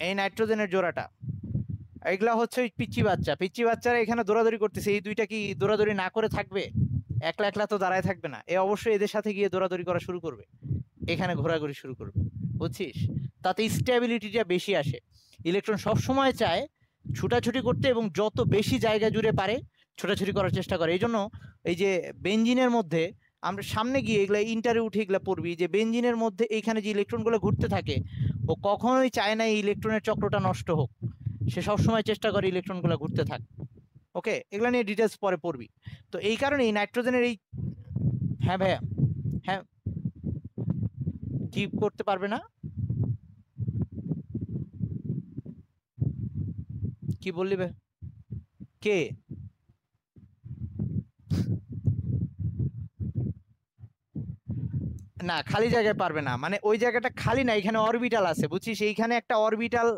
এই নাইট্রোজেনের জোড়াটা, এগুলা হচ্ছে ওই পিচ্চি বাচ্চারা এখানে দৌড়াদৌড়ি করতেছে। এই দুইটা কি দৌড়াদৌড়ি না করে থাকবে? একলা একলা তো দাঁড়ায় থাকবে না, এ অবশ্যই এদের সাথে গিয়ে দৌড়াদৌড়ি করা শুরু করবে, এখানে ঘোরাঘুরি শুরু করবে, বুঝছিস? তাতে স্টেবিলিটিটা বেশি আসে। ইলেকট্রন সবসময় চায় ছুটাছুটি করতে এবং যত বেশি জায়গা জুড়ে পারে ছোটাছুটি করার চেষ্টা করে। এই জন্য এই যে বেঞ্জিনের মধ্যে আমরা সামনে গিয়ে এগুলা ইন্টারে উঠে এগুলা পড়বি, যে বেঞ্জিনের মধ্যে এইখানে যে ইলেকট্রনগুলো ঘুরতে থাকে ও কখনোই চায় না এই ইলেকট্রনের চক্রটা নষ্ট হোক। সে সবসময় চেষ্টা করে ইলেকট্রনগুলো ঘুরতে থাক। ওকে, এগুলা নিয়ে ডিটেলস পরে পড়বি। তো এই কারণে এই নাইট্রোজেনের এই, হ্যাঁ ভাইয়া, হ্যাঁ, কি করতে পারবে না? কি বললি ভাই? কে? না, খালি জায়গায় পারবে না, মানে ওই জায়গাটা খালি না, এখানে অরবিটাল আছে, বুঝছিস? এইখানে একটা অরবিটাল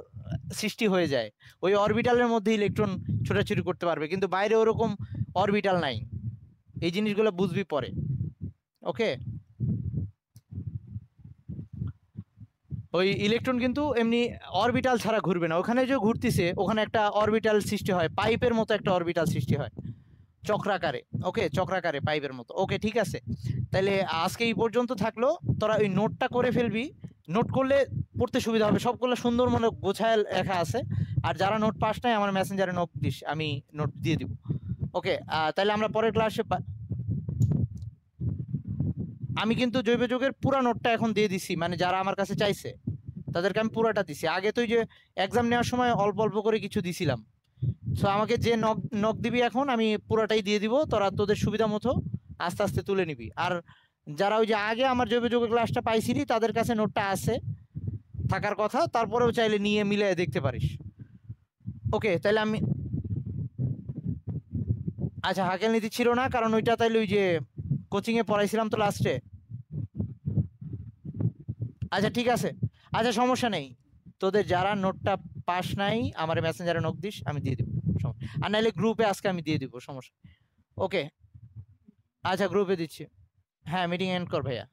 সৃষ্টি হয়ে যায়, ওই অরবিটালের মধ্যে ইলেকট্রন ছোটাছুটি করতে পারবে, কিন্তু বাইরে ওরকম অরবিটাল নাই। এই জিনিসগুলো বুঝবি পরে। ওকে, ওই ইলেকট্রন কিন্তু এমনি অরবিটাল ছাড়া ঘুরবে না। ওখানে যে ঘুরতেছে ওখানে একটা অরবিটাল সৃষ্টি হয়, পাইপের মতো একটা অরবিটাল সৃষ্টি হয় চক্রাকারে। ওকে, চক্রাকারে পাইপের মতো। ওকে ঠিক আছে, তাহলে আজকে এই পর্যন্ত থাকলো। তোরা ওই নোটটা করে ফেলবি, নোট করলে পড়তে সুবিধা হবে, সবগুলো সুন্দর মনে গোছায় লেখা আছে। আর যারা নোট পাস নাই আমার মেসেঞ্জারে নোট দিস, আমি নোট দিয়ে দিব। ওকে, তাহলে আমরা পরের ক্লাসে আমি কিন্তু জৈব যৌগের পুরা নোটটা এখন দিয়ে দিছি, মানে যারা আমার কাছে চাইছে তাদেরকে আমি পুরাটা দিছি। আগে তো ওই যে এক্সাম নেওয়ার সময় অল্প অল্প করে কিছু দিছিলাম। সো আমাকে যে নক নক দিবি এখন আমি পুরাটাই দিয়ে দিব, তোরা তোদের সুবিধা মতো আস্তে আস্তে তুলে নিবি। আর যারা ওই যে আগে আমার জৈব যৌগ ক্লাসটা পাইছিলি তাদের কাছে নোটটা আছে, থাকার কথা, তারপরেও চাইলে নিয়ে মিলে দেখতে পারিস। ওকে, তাহলে আমি, আচ্ছা হাকেল নীতি ছিল না, কারণ ওইটা তাইলে ওই যে কোচিং এ পড়াইছিলাম তো লাস্টে। আচ্ছা ঠিক আছে, আচ্ছা সমস্যা নেই, তোদের যারা নোটটা পাস নাই আমার মেসেঞ্জারে নক দিস, আমি দিয়ে দিব। আর নাইলে গ্রুপে আজকে আমি দিয়ে দিব, সমস্যা। ওকে, আচ্ছা গ্রুপে দিচ্ছি। হ্যাঁ, মিটিং এন্ড কর ভাইয়া।